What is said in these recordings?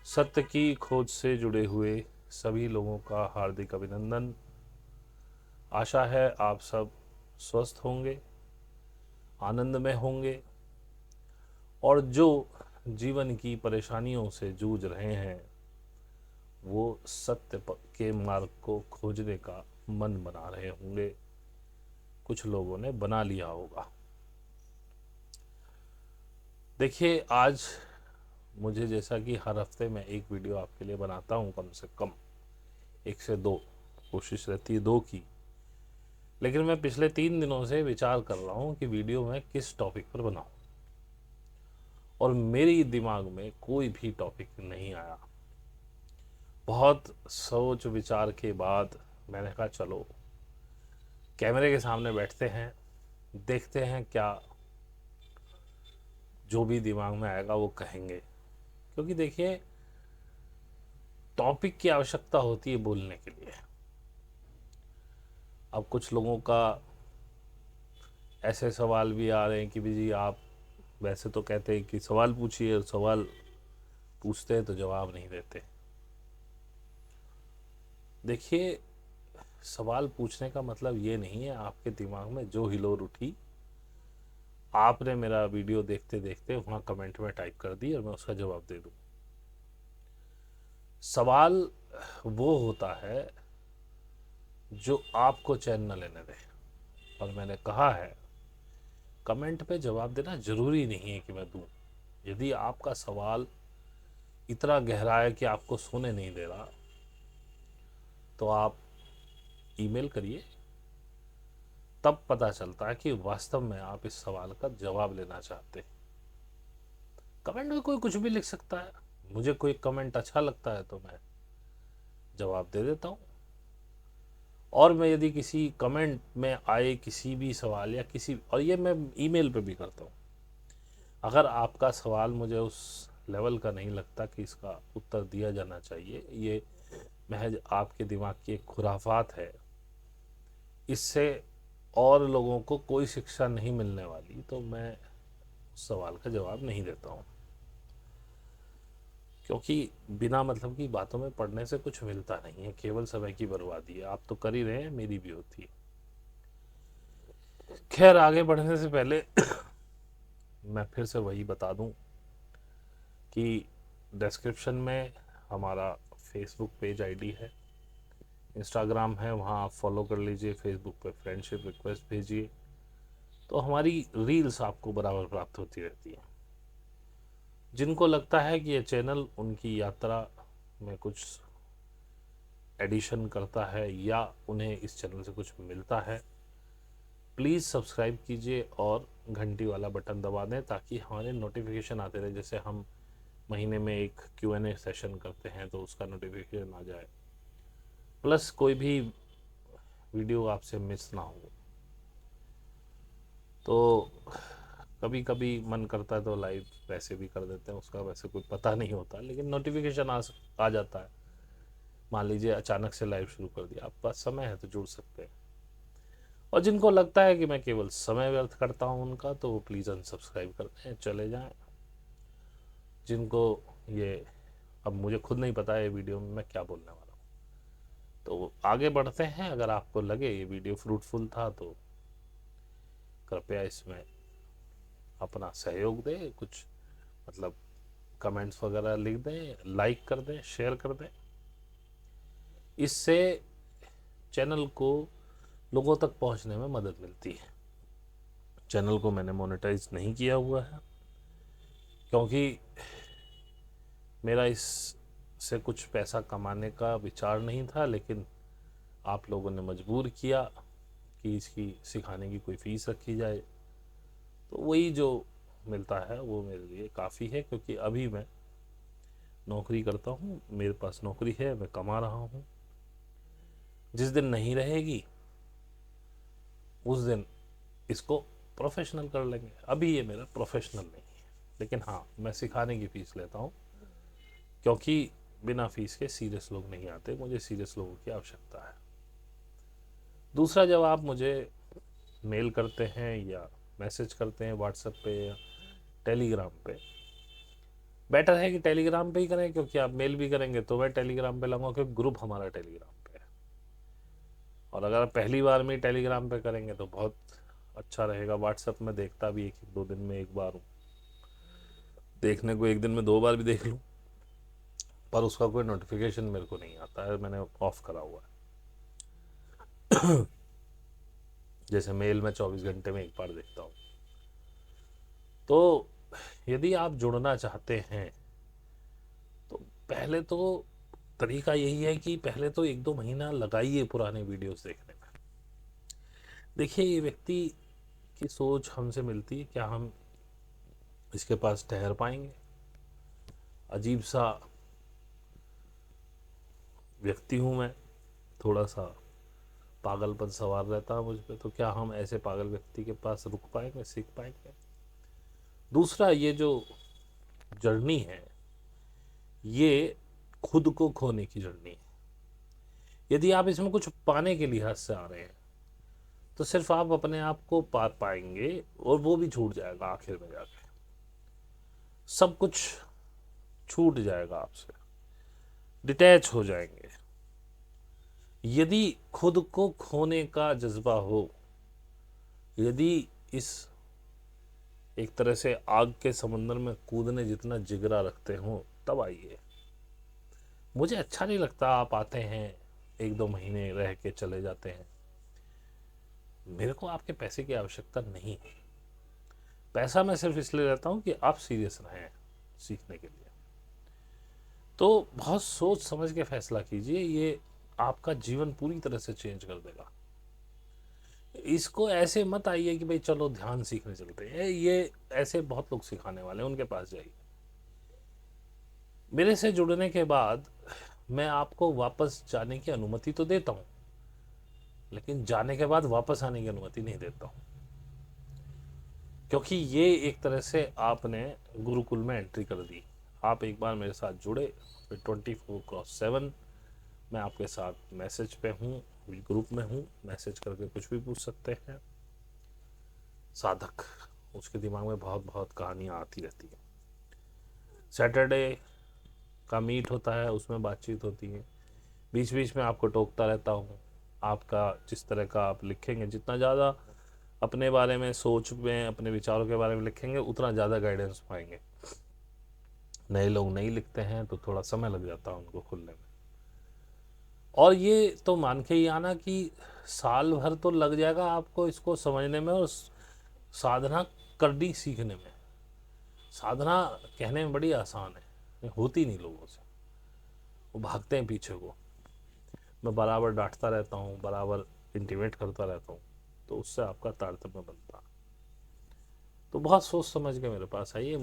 सत्य की खोज से जुड़े हुए सभी लोगों का हार्दिक अभिनंदन। आशा है आप सब स्वस्थ होंगे, आनंद में होंगे और जो जीवन की परेशानियों से जूझ रहे हैं वो सत्य के मार्ग को खोजने का मन बना रहे होंगे। कुछ लोगों ने बना लिया होगा। देखिए, आज मुझे जैसा कि हर हफ्ते मैं एक वीडियो आपके लिए बनाता हूँ, कम से कम 1 से 2 कोशिश रहती है 2 की। लेकिन मैं पिछले 3 दिनों से विचार कर रहा हूँ कि वीडियो मैं किस टॉपिक पर बनाऊँ, और मेरी दिमाग में कोई भी टॉपिक नहीं आया। बहुत सोच विचार के बाद मैंने कहा चलो कैमरे के सामने बैठते हैं, देखते हैं क्या जो भी दिमाग में आएगा वो कहेंगे। क्योंकि देखिए, टॉपिक की आवश्यकता होती है बोलने के लिए। अब कुछ लोगों का ऐसे सवाल भी आ रहे हैं कि जी आप वैसे तो कहते हैं कि सवाल पूछिए, और सवाल पूछते हैं तो जवाब नहीं देते। देखिए, सवाल पूछने का मतलब ये नहीं है आपके दिमाग में जो हिलोर उठी आपने मेरा वीडियो देखते देखते वहाँ कमेंट में टाइप कर दी और मैं उसका जवाब दे दूँ। सवाल वो होता है जो आपको चैन न लेने दे। और मैंने कहा है, कमेंट पे जवाब देना ज़रूरी नहीं है कि मैं दूँ। यदि आपका सवाल इतना गहरा है कि आपको सोने नहीं दे रहा तो आप ईमेल करिए, तब पता चलता है कि वास्तव में आप इस सवाल का जवाब लेना चाहते हैं। कमेंट में कोई कुछ भी लिख सकता है, मुझे कोई कमेंट अच्छा लगता है तो मैं जवाब दे देता हूँ। और मैं यदि किसी कमेंट में आए किसी भी सवाल या किसी, और ये मैं ईमेल पे भी करता हूँ, अगर आपका सवाल मुझे उस लेवल का नहीं लगता कि इसका उत्तर दिया जाना चाहिए, ये महज आपके दिमाग की एक खुराफात है, इससे और लोगों को कोई शिक्षा नहीं मिलने वाली, तो मैं उस सवाल का जवाब नहीं देता हूँ। क्योंकि बिना मतलब की बातों में पढ़ने से कुछ मिलता नहीं है, केवल समय की बर्बादी है। आप तो कर ही रहे हैं, मेरी भी होती है। खैर, आगे बढ़ने से पहले मैं फिर से वही बता दूं कि डिस्क्रिप्शन में हमारा फेसबुक पेज आईडी है, इंस्टाग्राम है, वहाँ आप फॉलो कर लीजिए, फेसबुक पे फ्रेंडशिप रिक्वेस्ट भेजिए, तो हमारी रील्स आपको बराबर प्राप्त होती रहती है। जिनको लगता है कि ये चैनल उनकी यात्रा में कुछ एडिशन करता है या उन्हें इस चैनल से कुछ मिलता है, प्लीज़ सब्सक्राइब कीजिए और घंटी वाला बटन दबा दें, ताकि हमारे नोटिफिकेशन आते रहे। जैसे हम महीने में एक Q&A सेशन करते हैं तो उसका नोटिफिकेशन आ जाए, प्लस कोई भी वीडियो आपसे मिस ना हो। तो कभी कभी मन करता है तो लाइव वैसे भी कर देते हैं, उसका वैसे कोई पता नहीं होता, लेकिन नोटिफिकेशन आ जाता है। मान लीजिए अचानक से लाइव शुरू कर दिया, आपके पास समय है तो जुड़ सकते हैं। और जिनको लगता है कि मैं केवल समय व्यर्थ करता हूँ उनका, तो वो प्लीज़ अनसब्सक्राइब करते हैं, चले जाएं। जिनको ये, अब मुझे खुद नहीं पता है वीडियो में मैं क्या बोलने वाला हूँ, तो आगे बढ़ते हैं। अगर आपको लगे ये वीडियो फ्रूटफुल था तो कृपया इसमें अपना सहयोग दें, कुछ मतलब कमेंट्स वगैरह लिख दें, लाइक कर दें, शेयर कर दें। इससे चैनल को लोगों तक पहुंचने में मदद मिलती है। चैनल को मैंने मोनेटाइज नहीं किया हुआ है, क्योंकि मेरा इस से कुछ पैसा कमाने का विचार नहीं था, लेकिन आप लोगों ने मजबूर किया कि इसकी सिखाने की कोई फ़ीस रखी जाए, तो वही जो मिलता है वो मेरे लिए काफ़ी है। क्योंकि अभी मैं नौकरी करता हूँ, मेरे पास नौकरी है, मैं कमा रहा हूँ। जिस दिन नहीं रहेगी उस दिन इसको प्रोफेशनल कर लेंगे। अभी ये मेरा प्रोफेशनल नहीं है, लेकिन हाँ, मैं सिखाने की फ़ीस लेता हूँ, क्योंकि बिना फीस के सीरियस लोग नहीं आते, मुझे सीरियस लोगों की आवश्यकता है। दूसरा, जब आप मुझे मेल करते हैं या मैसेज करते हैं व्हाट्सएप पे या टेलीग्राम पे, बेटर है कि टेलीग्राम पे ही करें, क्योंकि आप मेल भी करेंगे तो मैं टेलीग्राम पे लाऊंगा, क्योंकि ग्रुप हमारा टेलीग्राम पे है। और अगर आप पहली बार में ही टेलीग्राम पे करेंगे तो बहुत अच्छा रहेगा। व्हाट्सएप में देखता भी एक एक दो दिन में एक बार हूँ, देखने को एक दिन में 2 बार भी देख लूँ, पर उसका कोई नोटिफिकेशन मेरे को नहीं आता है, मैंने ऑफ करा हुआ है। जैसे मेल में 24 घंटे में एक बार देखता हूँ। तो यदि आप जुड़ना चाहते हैं तो पहले तो तरीका यही है कि पहले तो 1-2 महीना लगाइए पुराने वीडियोस देखने में। देखिए ये व्यक्ति की सोच हमसे मिलती है क्या, हम इसके पास ठहर पाएंगे? अजीब सा व्यक्ति हूँ मैं, थोड़ा सा पागलपन सवार रहता है मुझ पे, तो क्या हम ऐसे पागल व्यक्ति के पास रुक पाएंगे, सीख पाएंगे? दूसरा, ये जो जर्नी है ये खुद को खोने की जर्नी है। यदि आप इसमें कुछ पाने के लिहाज से आ रहे हैं तो सिर्फ आप अपने आप को पा पाएंगे, और वो भी छूट जाएगा आखिर में जाके, सब कुछ छूट जाएगा आपसे, डिटैच हो जाएंगे। यदि खुद को खोने का जज्बा हो, यदि इस एक तरह से आग के समंदर में कूदने जितना जिगरा रखते हो, तब आइए। मुझे अच्छा नहीं लगता आप आते हैं 1-2 महीने रह के चले जाते हैं। मेरे को आपके पैसे की आवश्यकता नहीं है। पैसा मैं सिर्फ इसलिए रहता हूं कि आप सीरियस रहें सीखने के लिए। तो बहुत सोच समझ के फैसला कीजिए, ये आपका जीवन पूरी तरह से चेंज कर देगा। इसको ऐसे मत आइए कि भाई चलो ध्यान सीखने चलते हैं, ये ऐसे बहुत लोग सिखाने वाले हैं, उनके पास जाइए। मेरे से जुड़ने के बाद मैं आपको वापस जाने की अनुमति तो देता हूं, लेकिन जाने के बाद वापस आने की अनुमति नहीं देता हूं, क्योंकि ये एक तरह से आपने गुरुकुल में एंट्री कर दी। आप एक बार मेरे साथ जुड़े, फिर 24/7 मैं आपके साथ मैसेज पे हूँ, ग्रुप में हूँ, मैसेज करके कुछ भी पूछ सकते हैं। साधक, उसके दिमाग में बहुत बहुत कहानियाँ आती रहती हैं। सैटरडे का मीट होता है, उसमें बातचीत होती है, बीच बीच में आपको टोकता रहता हूँ। आपका जिस तरह का आप लिखेंगे, जितना ज़्यादा अपने बारे में सोच में, अपने विचारों के बारे में लिखेंगे, उतना ज़्यादा गाइडेंस पाएंगे। नए लोग नहीं लिखते हैं तो थोड़ा समय लग जाता है उनको खुलने में। और ये तो मान के ही आना कि साल भर तो लग जाएगा आपको इसको समझने में और साधना करनी सीखने में। साधना कहने में बड़ी आसान है, होती नहीं लोगों से, वो भागते हैं पीछे को। मैं बराबर डांटता रहता हूँ, बराबर इंटीमेट करता रहता हूँ, तो उससे आपका तारतम्य बनता। तो बहुत सोच समझ के मेरे पास आइए।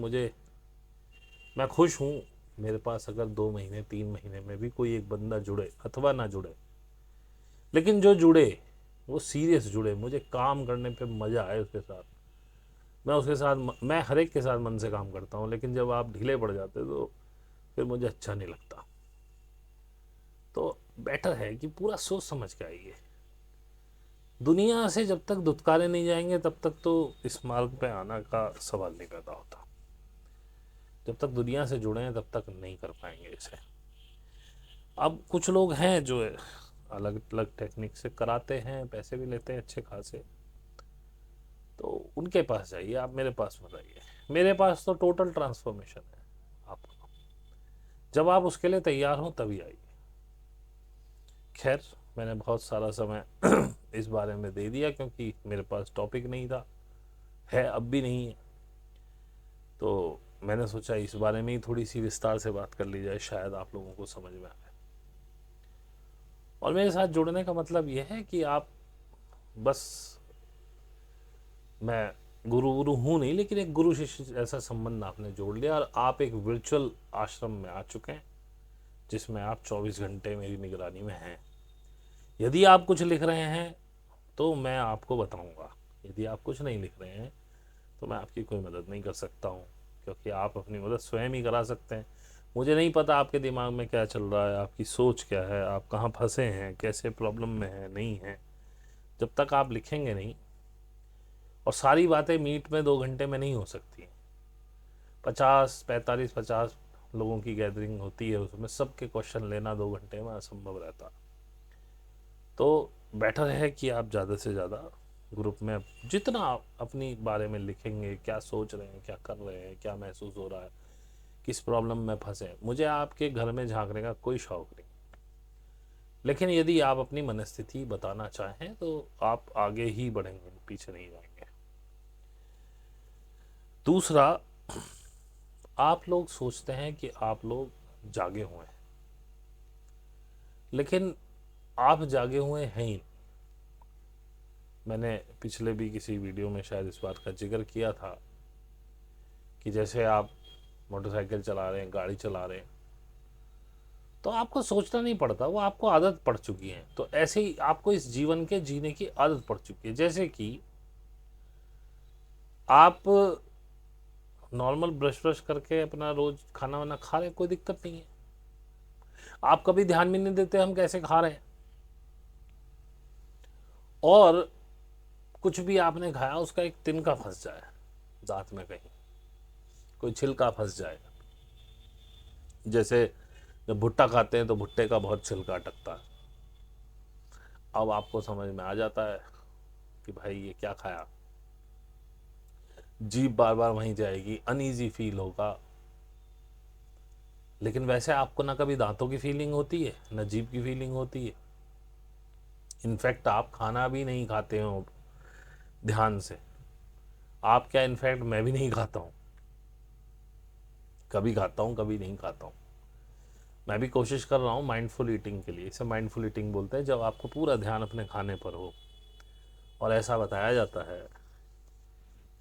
मैं खुश हूँ मेरे पास अगर 2 महीने 3 महीने में भी कोई एक बंदा जुड़े अथवा ना जुड़े, लेकिन जो जुड़े वो सीरियस जुड़े, मुझे काम करने पे मज़ा आए उसके साथ। मैं हर एक के साथ मन से काम करता हूँ, लेकिन जब आप ढीले पड़ जाते तो फिर मुझे अच्छा नहीं लगता। तो बेटर है कि पूरा सोच समझ के आइए। दुनिया से जब तक धुतकारे नहीं जाएंगे तब तक तो इस मार्ग पे आना का सवाल नहीं पैदा होता। जब तक दुनिया से जुड़े हैं तब तक नहीं कर पाएंगे इसे। अब कुछ लोग हैं जो अलग अलग टेक्निक से कराते हैं, पैसे भी लेते हैं अच्छे खासे, तो उनके पास जाइए, आप मेरे पास मत आइए। मेरे पास तो टोटल ट्रांसफॉर्मेशन है आपका। जब आप उसके लिए तैयार हो तभी आइए। खैर, मैंने बहुत सारा समय इस बारे में दे दिया, क्योंकि मेरे पास टॉपिक नहीं था, है अब भी नहीं है। तो मैंने सोचा इस बारे में ही थोड़ी सी विस्तार से बात कर ली जाए, शायद आप लोगों को समझ में आए। और मेरे साथ जुड़ने का मतलब यह है कि आप बस, मैं गुरु गुरु हूँ नहीं, लेकिन एक गुरु शिष्य ऐसा संबंध आपने जोड़ लिया, और आप एक वर्चुअल आश्रम में आ चुके हैं जिसमें आप 24 घंटे मेरी निगरानी में हैं। यदि आप कुछ लिख रहे हैं तो मैं आपको बताऊंगा, यदि आप कुछ नहीं लिख रहे हैं तो मैं आपकी कोई मदद नहीं कर सकता हूँ, क्योंकि आप अपनी मदद स्वयं ही करा सकते हैं। मुझे नहीं पता आपके दिमाग में क्या चल रहा है, आपकी सोच क्या है, आप कहाँ फंसे हैं, कैसे प्रॉब्लम में हैं, नहीं हैं। जब तक आप लिखेंगे नहीं, और सारी बातें मीट में 2 घंटे में नहीं हो सकती, 50 लोगों की गैदरिंग होती है, उसमें सबके क्वेश्चन लेना 2 घंटे में असंभव रहता। तो बेटर है कि आप ज़्यादा से ज़्यादा ग्रुप में जितना आप अपनी बारे में लिखेंगे, क्या सोच रहे हैं, क्या कर रहे हैं, क्या महसूस हो रहा है, किस प्रॉब्लम में फंसे हैं, मुझे आपके घर में झांकने का कोई शौक नहीं, लेकिन यदि आप अपनी मनस्थिति बताना चाहें तो आप आगे ही बढ़ेंगे, पीछे नहीं जाएंगे। दूसरा, आप लोग सोचते हैं कि आप लोग जागे हुए हैं, लेकिन आप जागे हुए हैं ही। मैंने पिछले भी किसी वीडियो में शायद इस बात का जिक्र किया था कि जैसे आप मोटरसाइकिल चला रहे हैं, गाड़ी चला रहे हैं, तो आपको सोचना नहीं पड़ता, वो आपको आदत पड़ चुकी है। तो ऐसे ही आपको इस जीवन के जीने की आदत पड़ चुकी है। जैसे कि आप नॉर्मल ब्रश ब्रश करके अपना रोज खाना वाना खा रहे हैं, कोई दिक्कत नहीं है, आप कभी ध्यान भी नहीं देते हम कैसे खा रहे हैं। और कुछ भी आपने खाया, उसका एक तिनका फंस जाए दांत में, कहीं कोई छिलका फंस जाए। जैसे जब भुट्टा खाते हैं तो भुट्टे का बहुत छिलका अटकता है। अब आपको समझ में आ जाता है कि भाई ये क्या खाया, जीभ बार बार वहीं जाएगी, अनईजी फील होगा। लेकिन वैसे आपको ना कभी दांतों की फीलिंग होती है, ना जीभ की फीलिंग होती है। इनफैक्ट आप खाना भी नहीं खाते हो ध्यान से। आप क्या, इनफैक्ट मैं भी नहीं खाता हूँ, कभी खाता हूँ कभी नहीं खाता हूँ। मैं भी कोशिश कर रहा हूँ माइंडफुल ईटिंग के लिए। इसे माइंडफुल ईटिंग बोलते हैं, जब आपको पूरा ध्यान अपने खाने पर हो। और ऐसा बताया जाता है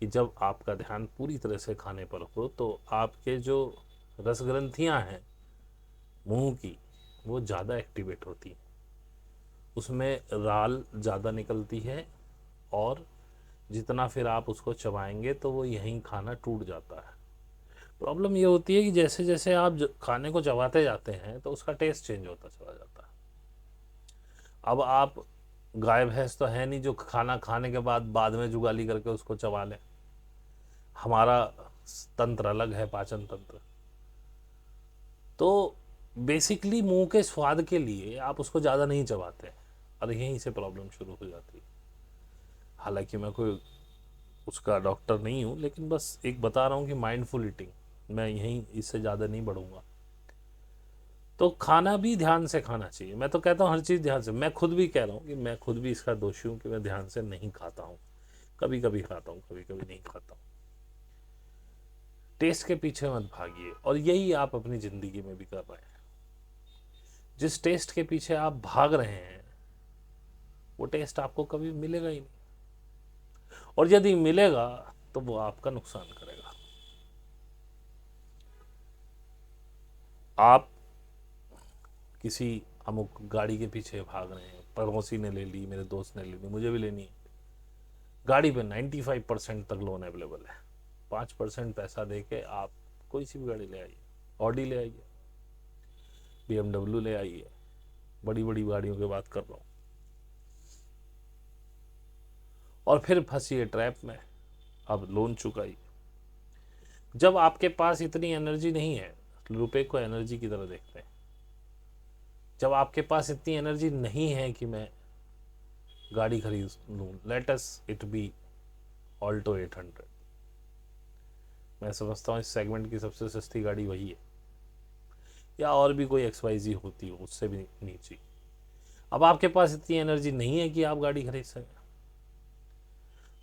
कि जब आपका ध्यान पूरी तरह से खाने पर हो तो आपके जो रस ग्रंथियाँ हैं मुंह की, वो ज़्यादा एक्टिवेट होती हैं, उसमें राल ज़्यादा निकलती है, और जितना फिर आप उसको चबाएंगे तो वो यहीं खाना टूट जाता है। प्रॉब्लम ये होती है कि जैसे जैसे आप खाने को चबाते जाते हैं तो उसका टेस्ट चेंज होता चला जाता है। अब आप गाय भैंस तो है नहीं जो खाना खाने के बाद में जुगाली करके उसको चबा लें। हमारा तंत्र अलग है, पाचन तंत्र। तो बेसिकली मुंह के स्वाद के लिए आप उसको ज़्यादा नहीं चबाते, और यहीं से प्रॉब्लम शुरू हो जाती है। हालांकि मैं कोई उसका डॉक्टर नहीं हूँ, लेकिन बस एक बता रहा हूँ कि माइंडफुल ईटिंग, मैं यहीं इससे ज़्यादा नहीं बढ़ूँगा। तो खाना भी ध्यान से खाना चाहिए। मैं तो कहता हूँ हर चीज़ ध्यान से। मैं खुद भी कह रहा हूँ कि मैं खुद भी इसका दोषी हूँ कि मैं ध्यान से नहीं खाता हूँ। कभी कभी खाता हूँ, कभी कभी नहीं खाता हूँ। टेस्ट के पीछे मत भागिए, और यही आप अपनी ज़िंदगी में भी कर रहे हैं। जिस टेस्ट के पीछे आप भाग रहे हैं वो टेस्ट आपको कभी मिलेगा ही नहीं, और यदि मिलेगा तो वो आपका नुकसान करेगा। आप किसी अमुक गाड़ी के पीछे भाग रहे हैं, पड़ोसी ने ले ली, मेरे दोस्त ने ले ली, मुझे भी लेनी है। गाड़ी पे 95% तक लोन अवेलेबल है। 5% पैसा दे के आप कोई सी भी गाड़ी ले आइए, ऑडी ले आइए, BMW ले आइए, बड़ी बड़ी गाड़ियों की बात कर रहा हूँ। और फिर फंसिए ट्रैप में, अब लोन चुकाइए। जब आपके पास इतनी एनर्जी नहीं है, रुपए को एनर्जी की तरह देखते हैं, जब आपके पास इतनी एनर्जी नहीं है कि मैं गाड़ी खरीद लूँ, let us it be Alto 800। मैं समझता हूँ इस सेगमेंट की सबसे सस्ती गाड़ी वही है, या और भी कोई XYZ होती हो उससे भी नीचे। अब आपके पास इतनी एनर्जी नहीं है कि आप गाड़ी खरीद सकें,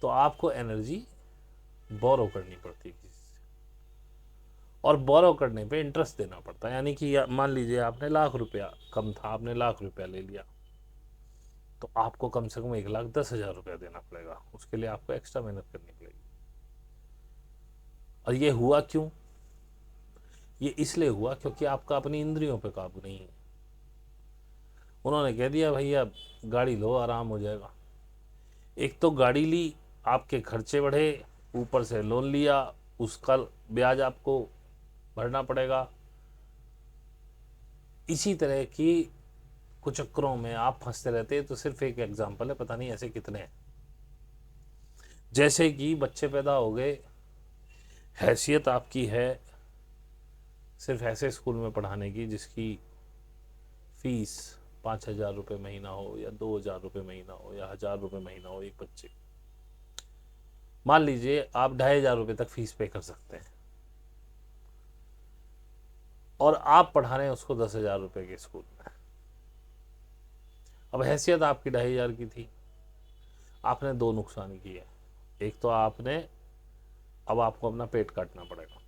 तो आपको एनर्जी बोरो करनी पड़ती है किसी से, और बोरो करने पे इंटरेस्ट देना पड़ता है। यानी कि मान लीजिए आपने ₹1,00,000 कम था, आपने ₹1,00,000 ले लिया, तो आपको कम से कम 1,10,000 देना पड़ेगा। उसके लिए आपको एक्स्ट्रा मेहनत करनी पड़ेगी। और ये हुआ क्यों? ये इसलिए हुआ क्योंकि आपका अपनी इंद्रियों पे काबू नहीं है। उन्होंने कह दिया भैया गाड़ी लो, आराम हो जाएगा। एक तो गाड़ी ली, आपके खर्चे बढ़े, ऊपर से लोन लिया, उसका ब्याज आपको भरना पड़ेगा। इसी तरह की कुछ चक्करों में आप फंसते रहते हैं। तो सिर्फ एक एग्जांपल है, पता नहीं ऐसे कितने हैं। जैसे कि बच्चे पैदा हो गए, हैसियत आपकी है सिर्फ ऐसे स्कूल में पढ़ाने की जिसकी फीस 5,000 रुपये महीना हो या 2,000 रुपये महीना हो या 1,000 रुपये महीना हो एक बच्चे। मान लीजिए आप 2,500 रुपये तक फीस पे कर सकते हैं और आप पढ़ा रहे हैं उसको 10,000 रुपये के स्कूल में। अब हैसियत आपकी 2,500 की थी, आपने दो नुकसान किए। एक तो आपने अब आपको अपना पेट काटना पड़ेगा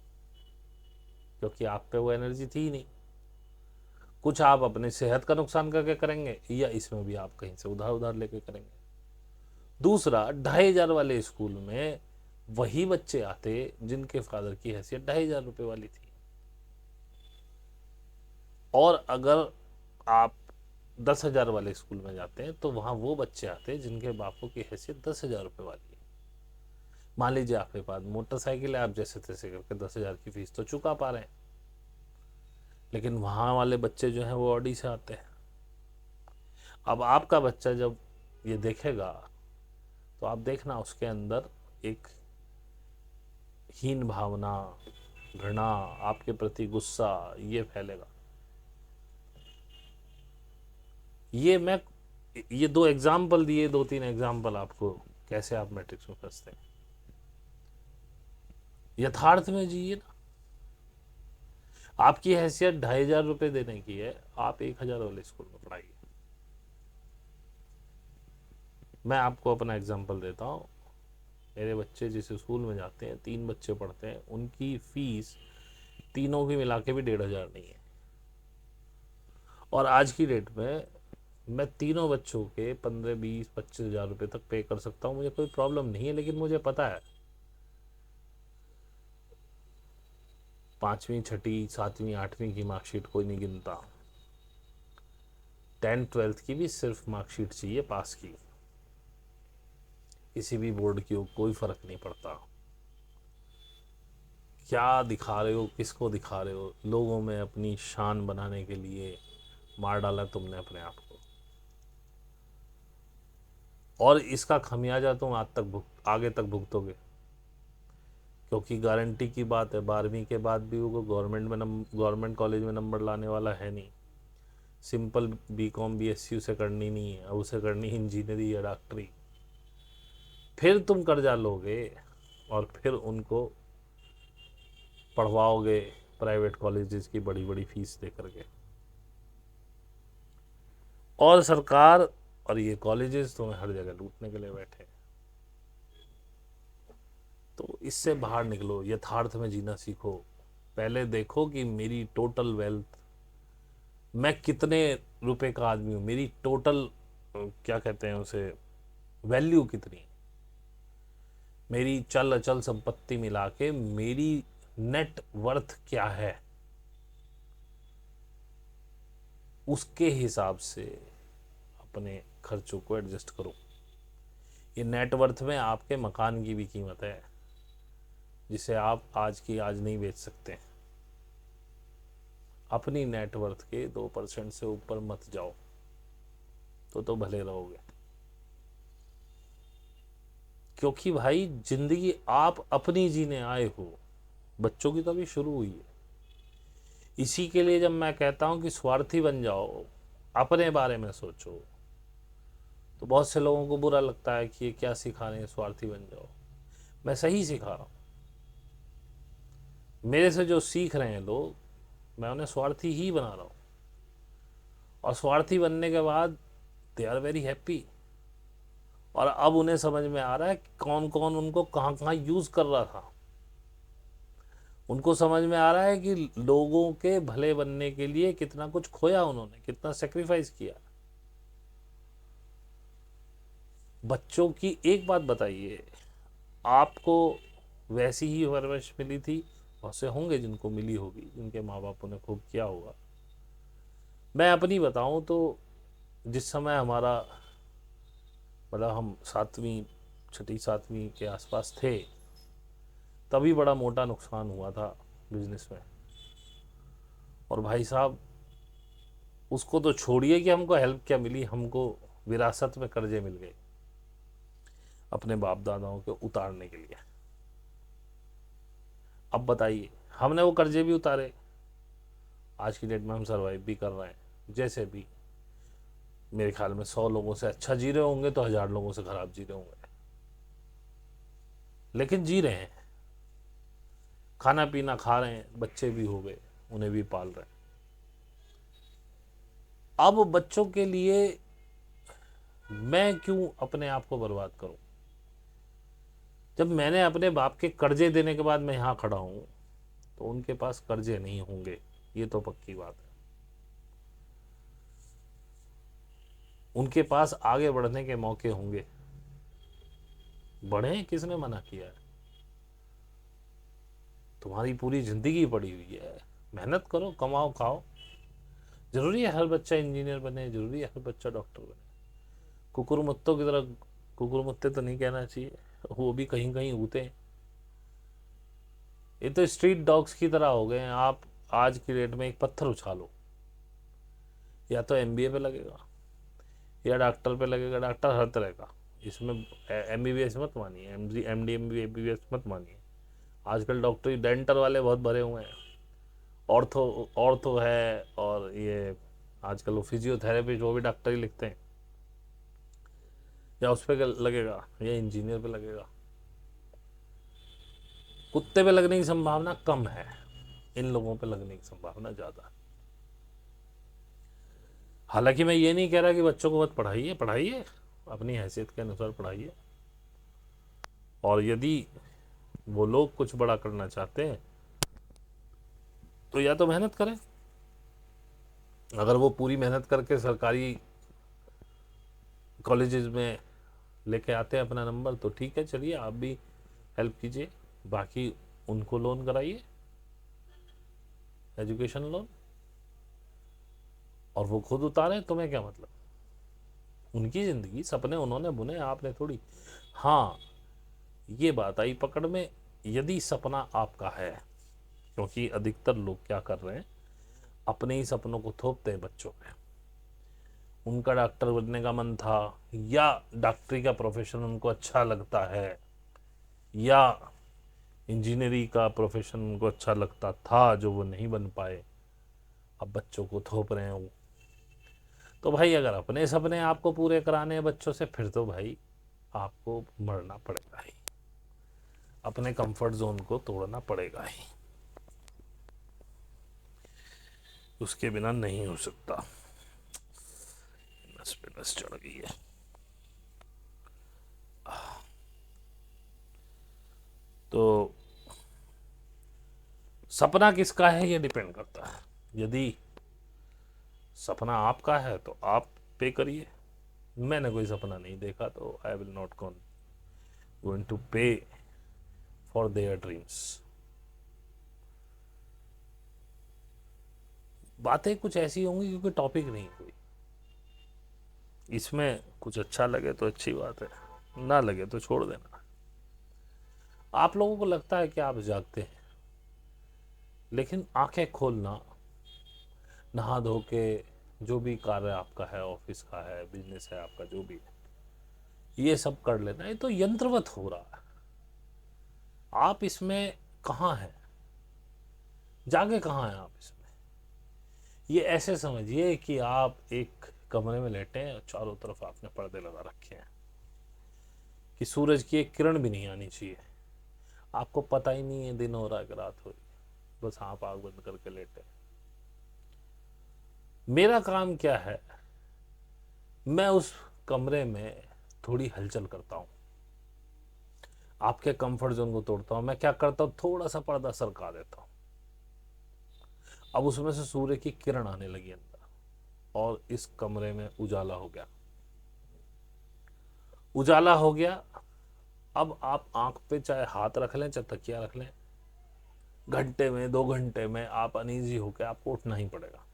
क्योंकि आप पे वो एनर्जी थी ही नहीं। कुछ आप अपनी सेहत का नुकसान करके करेंगे या इसमें भी आप कहीं से उधार उधार लेके करेंगे। दूसरा, 2,500 वाले स्कूल में वही बच्चे आते जिनके फादर की हैसियत 2,500 रुपये वाली थी, और अगर आप 10,000 वाले स्कूल में जाते हैं तो वहां वो बच्चे आते जिनके बापों की हैसियत 10,000 रुपये वाली है। मान लीजिए आपके पास मोटरसाइकिल है, आप जैसे तैसे करके 10,000 की फीस तो चुका पा रहे हैं, लेकिन वहां वाले बच्चे जो हैं वो ऑडी से आते हैं। अब आपका बच्चा जब ये देखेगा तो आप देखना उसके अंदर एक हीन भावना, घृणा, आपके प्रति गुस्सा ये फैलेगा। ये दो एग्जाम्पल दिए, दो तीन एग्जाम्पल आपको कैसे आप मैट्रिक्स में फंसते हैं। यथार्थ में जिए ना। आपकी हैसियत 2,500 रुपये देने की है, आप 1,000 वाले स्कूल में पढ़ाइए। मैं आपको अपना एग्जाम्पल देता हूँ। मेरे बच्चे जिस स्कूल में जाते हैं, 3 बच्चे पढ़ते हैं, उनकी फीस तीनों की मिला के भी 1,500 नहीं है। और आज की डेट में मैं तीनों बच्चों के 15, 20, 25,000 रुपये तक पे कर सकता हूँ, मुझे कोई प्रॉब्लम नहीं है। लेकिन मुझे पता है 5वीं, 6ठी, 7वीं, 8वीं की मार्कशीट कोई नहीं गिनता। 10th, 12th की भी सिर्फ मार्कशीट चाहिए पास की। किसी भी बोर्ड की हो, कोई फर्क नहीं पड़ता। क्या दिखा रहे हो, किसको दिखा रहे हो। लोगों में अपनी शान बनाने के लिए मार डाला तुमने अपने आप को, और इसका खमियाजा तुम आगे तक भुगतोगे। क्योंकि गारंटी की बात है, 12वीं के बाद भी वो गवर्नमेंट कॉलेज में नंबर लाने वाला है नहीं। सिंपल बीकॉम बीएससी उसे करनी नहीं है, उसे करनी इंजीनियरिंग या डॉक्टरी। फिर तुम कर्जा लोगे और फिर उनको पढ़वाओगे प्राइवेट कॉलेजेस की बड़ी बड़ी फीस दे करके। और सरकार और ये कॉलेजेस तुम्हें हर जगह लूटने के लिए बैठे। तो इससे बाहर निकलो, यथार्थ में जीना सीखो। पहले देखो कि मेरी टोटल वेल्थ, मैं कितने रुपए का आदमी हूँ, मेरी टोटल क्या कहते हैं उसे, वैल्यू कितनी है। मेरी चल अचल संपत्ति मिला के मेरी नेट वर्थ क्या है, उसके हिसाब से अपने खर्चों को एडजस्ट करो। ये नेटवर्थ में आपके मकान की भी कीमत है जिसे आप आज की आज नहीं बेच सकते। अपनी नेटवर्थ के 2% से ऊपर मत जाओ, तो भले रहोगे। क्योंकि भाई जिंदगी आप अपनी जीने आए हो, बच्चों की तो अभी शुरू हुई है। इसी के लिए जब मैं कहता हूं कि स्वार्थी बन जाओ, अपने बारे में सोचो, तो बहुत से लोगों को बुरा लगता है कि ये क्या सिखा रहे हैं, स्वार्थी बन जाओ। मैं सही सिखा रहा हूं। मेरे से जो सीख रहे हैं लोग, मैं उन्हें स्वार्थी ही बना रहा हूं। और स्वार्थी बनने के बाद दे आर वेरी हैप्पी। और अब उन्हें समझ में आ रहा है कि कौन कौन उनको कहां कहां यूज कर रहा था। उनको समझ में आ रहा है कि लोगों के भले बनने के लिए कितना कुछ खोया उन्होंने, कितना सेक्रीफाइस किया। बच्चों की एक बात बताइए, आपको वैसी ही परवरिश मिली थी, बहुत से होंगे जिनको मिली होगी, जिनके माँ बापों ने खूब किया होगा। मैं अपनी बताऊं तो जिस समय हमारा मतलब हम 7वीं, 6ठी 7वीं के आसपास थे, तभी बड़ा मोटा नुकसान हुआ था बिजनेस में। और भाई साहब, उसको तो छोड़िए कि हमको हेल्प क्या मिली, हमको विरासत में कर्जे मिल गए अपने बाप दादाओं के उतारने के लिए। अब बताइए, हमने वो कर्जे भी उतारे, आज की डेट में हम सर्वाइव भी कर रहे हैं। जैसे भी मेरे ख्याल में 100 लोगों से अच्छा जी रहे होंगे तो 1000 लोगों से खराब जी रहे होंगे, लेकिन जी रहे हैं, खाना पीना खा रहे हैं, बच्चे भी हो गए, उन्हें भी पाल रहे हैं। अब बच्चों के लिए मैं क्यों अपने आप को बर्बाद करूं? जब मैंने अपने बाप के कर्जे देने के बाद मैं यहां खड़ा हूं, तो उनके पास कर्जे नहीं होंगे, ये तो पक्की बात है। उनके पास आगे बढ़ने के मौके होंगे, बढ़े, किसने मना किया है? तुम्हारी पूरी जिंदगी पड़ी हुई है, मेहनत करो, कमाओ, खाओ। जरूरी है हर बच्चा इंजीनियर बने, जरूरी है हर बच्चा डॉक्टर बने? कुकुर मुत्तों की तरह, कुकुर मुत्ते तो नहीं कहना चाहिए, वो भी कहीं कहीं होते हैं। ये तो स्ट्रीट डॉग्स की तरह हो गए हैं। आप आज की डेट में एक पत्थर उछालो, या तो एमबीए पे लगेगा या डॉक्टर पे लगेगा, डॉक्टर हर तरह का। इसमें एमबीबीएस मत मानिए, एमडी एमबीबीएस मत मानिए। आजकल डॉक्टरी डेंटल वाले बहुत भरे हुए हैं, ऑर्थो ऑर्थो है, और ये आजकल वो फिजियोथेरेपी वो भी डॉक्टर ही लिखते हैं। या उस पर लगेगा या इंजीनियर पे लगेगा। कुत्ते पे लगने की संभावना कम है, इन लोगों पे लगने की संभावना ज़्यादा है। हालांकि मैं ये नहीं कह रहा कि बच्चों को मत पढ़ाइए, पढ़ाइए, अपनी हैसियत के अनुसार पढ़ाइए। और यदि वो लोग कुछ बड़ा करना चाहते हैं तो या तो मेहनत करें, अगर वो पूरी मेहनत करके सरकारी कॉलेजेस में लेके आते हैं अपना नंबर तो ठीक है, चलिए आप भी हेल्प कीजिए। बाकी उनको लोन कराइए, एजुकेशन लोन, और वो खुद उतारे, तुम्हें क्या मतलब? उनकी ज़िंदगी, सपने उन्होंने बुने, आपने थोड़ी। हाँ, ये बात आई पकड़ में, यदि सपना आपका है, क्योंकि अधिकतर लोग क्या कर रहे हैं, अपने ही सपनों को थोपते हैं बच्चों पे। उनका डॉक्टर बनने का मन था, या डॉक्टरी का प्रोफेशन उनको अच्छा लगता है, या इंजीनियरिंग का प्रोफेशन उनको अच्छा लगता था जो वो नहीं बन पाए, अब बच्चों को थोप रहे हैं वो। तो भाई अगर अपने सपने आपको पूरे कराने हैं बच्चों से, फिर तो भाई आपको मरना पड़ेगा ही, अपने कंफर्ट जोन को तोड़ना पड़ेगा ही, उसके बिना नहीं हो सकता। नस पे नस चढ़ गई है। तो सपना किसका है ये डिपेंड करता है। यदि सपना आपका है तो आप पे करिए। मैंने कोई सपना नहीं देखा तो I will not going to pay for their dreams. बातें कुछ ऐसी होंगी क्योंकि टॉपिक नहीं कोई, इसमें कुछ अच्छा लगे तो अच्छी बात है, ना लगे तो छोड़ देना। आप लोगों को लगता है कि आप जागते हैं, लेकिन आंखें खोलना, नहा धो के जो भी कार्य आपका है, ऑफिस का है, बिजनेस है आपका, जो भी है, ये सब कर लेना, ये तो यंत्रवत हो रहा है। आप इसमें कहाँ हैं, जागे कहाँ हैं आप इसमें? ये ऐसे समझिए कि आप एक कमरे में लेटे हैं और चारों तरफ आपने पर्दे लगा रखे हैं कि सूरज की एक किरण भी नहीं आनी चाहिए, आपको पता ही नहीं है दिन हो रहा है कि रात हो रही है, बस आप आग बंद करके लेटे। मेरा काम क्या है, मैं उस कमरे में थोड़ी हलचल करता हूँ, आपके कंफर्ट जोन को तोड़ता हूँ। मैं क्या करता हूँ, थोड़ा सा पर्दा सरका देता हूँ, अब उसमें से सूर्य की किरण आने लगी अंदर, और इस कमरे में उजाला हो गया, उजाला हो गया। अब आप आंख पे चाहे हाथ रख लें चाहे तकिया रख लें, घंटे में 2 घंटे में आप अनईजी होकर आपको उठना ही पड़ेगा।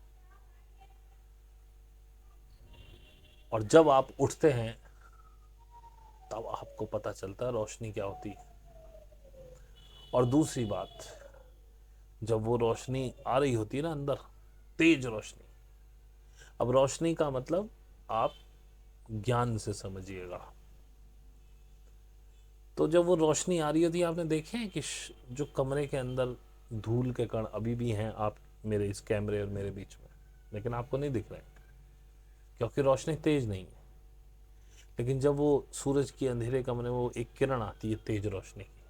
और जब आप उठते हैं तब आपको पता चलता है रोशनी क्या होती है। और दूसरी बात, जब वो रोशनी आ रही होती है ना अंदर, तेज रोशनी, अब रोशनी का मतलब आप ज्ञान से समझिएगा, तो जब वो रोशनी आ रही होती है, आपने देखे हैं कि जो कमरे के अंदर धूल के कण अभी भी हैं आप मेरे इस कैमरे और मेरे बीच में, लेकिन आपको नहीं दिख रहे हैं क्योंकि रोशनी तेज नहीं है। लेकिन जब वो सूरज की अंधेरे कमरे में वो एक किरण आती है तेज रोशनी की,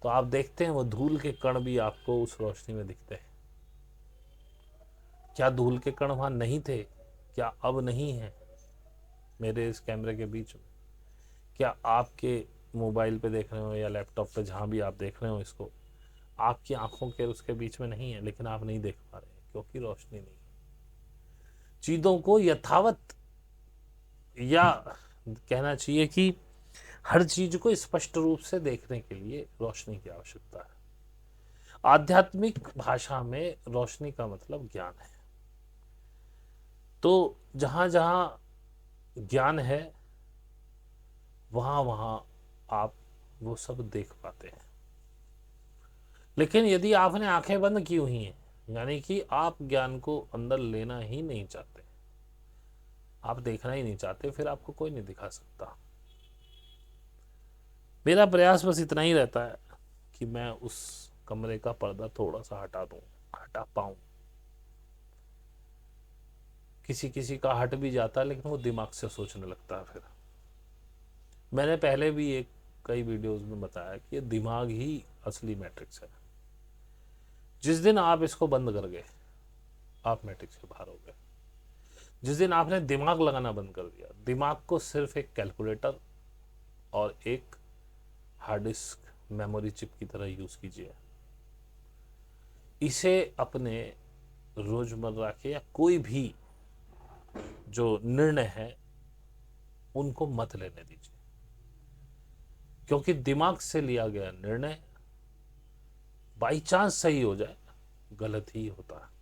तो आप देखते हैं वो धूल के कण भी आपको उस रोशनी में दिखते हैं। क्या धूल के कण वहां नहीं थे? क्या अब नहीं है मेरे इस कैमरे के बीच में? क्या आपके मोबाइल पे देख रहे हो या लैपटॉप पे, जहां भी आप देख रहे हो इसको, आपकी आंखों के उसके बीच में नहीं है, लेकिन आप नहीं देख पा रहे हैं क्योंकि रोशनी नहीं है। चीजों को यथावत, या कहना चाहिए कि हर चीज को स्पष्ट रूप से देखने के लिए रोशनी की आवश्यकता है। आध्यात्मिक भाषा में रोशनी का मतलब ज्ञान है। तो जहां जहां ज्ञान है वहां वहां आप वो सब देख पाते हैं। लेकिन यदि आपने आंखें बंद की हुई हैं, यानी कि आप ज्ञान को अंदर लेना ही नहीं चाहते, आप देखना ही नहीं चाहते, फिर आपको कोई नहीं दिखा सकता। मेरा प्रयास बस इतना ही रहता है कि मैं उस कमरे का पर्दा थोड़ा सा हटा पाऊं। किसी किसी का हट भी जाता है, लेकिन वो दिमाग से सोचने लगता है। फिर मैंने पहले भी कई वीडियोस में बताया कि ये दिमाग ही असली मैट्रिक्स है। जिस दिन आप इसको बंद कर गए, आप मैट्रिक्स के बाहर हो गए। जिस दिन आपने दिमाग लगाना बंद कर दिया, दिमाग को सिर्फ एक कैलकुलेटर और एक हार्ड डिस्क मेमोरी चिप की तरह यूज कीजिए। इसे अपने रोजमर्रा के या कोई भी जो निर्णय है उनको मत लेने दीजिए, क्योंकि दिमाग से लिया गया निर्णय बाई चांस सही हो जाए, गलत ही होता है।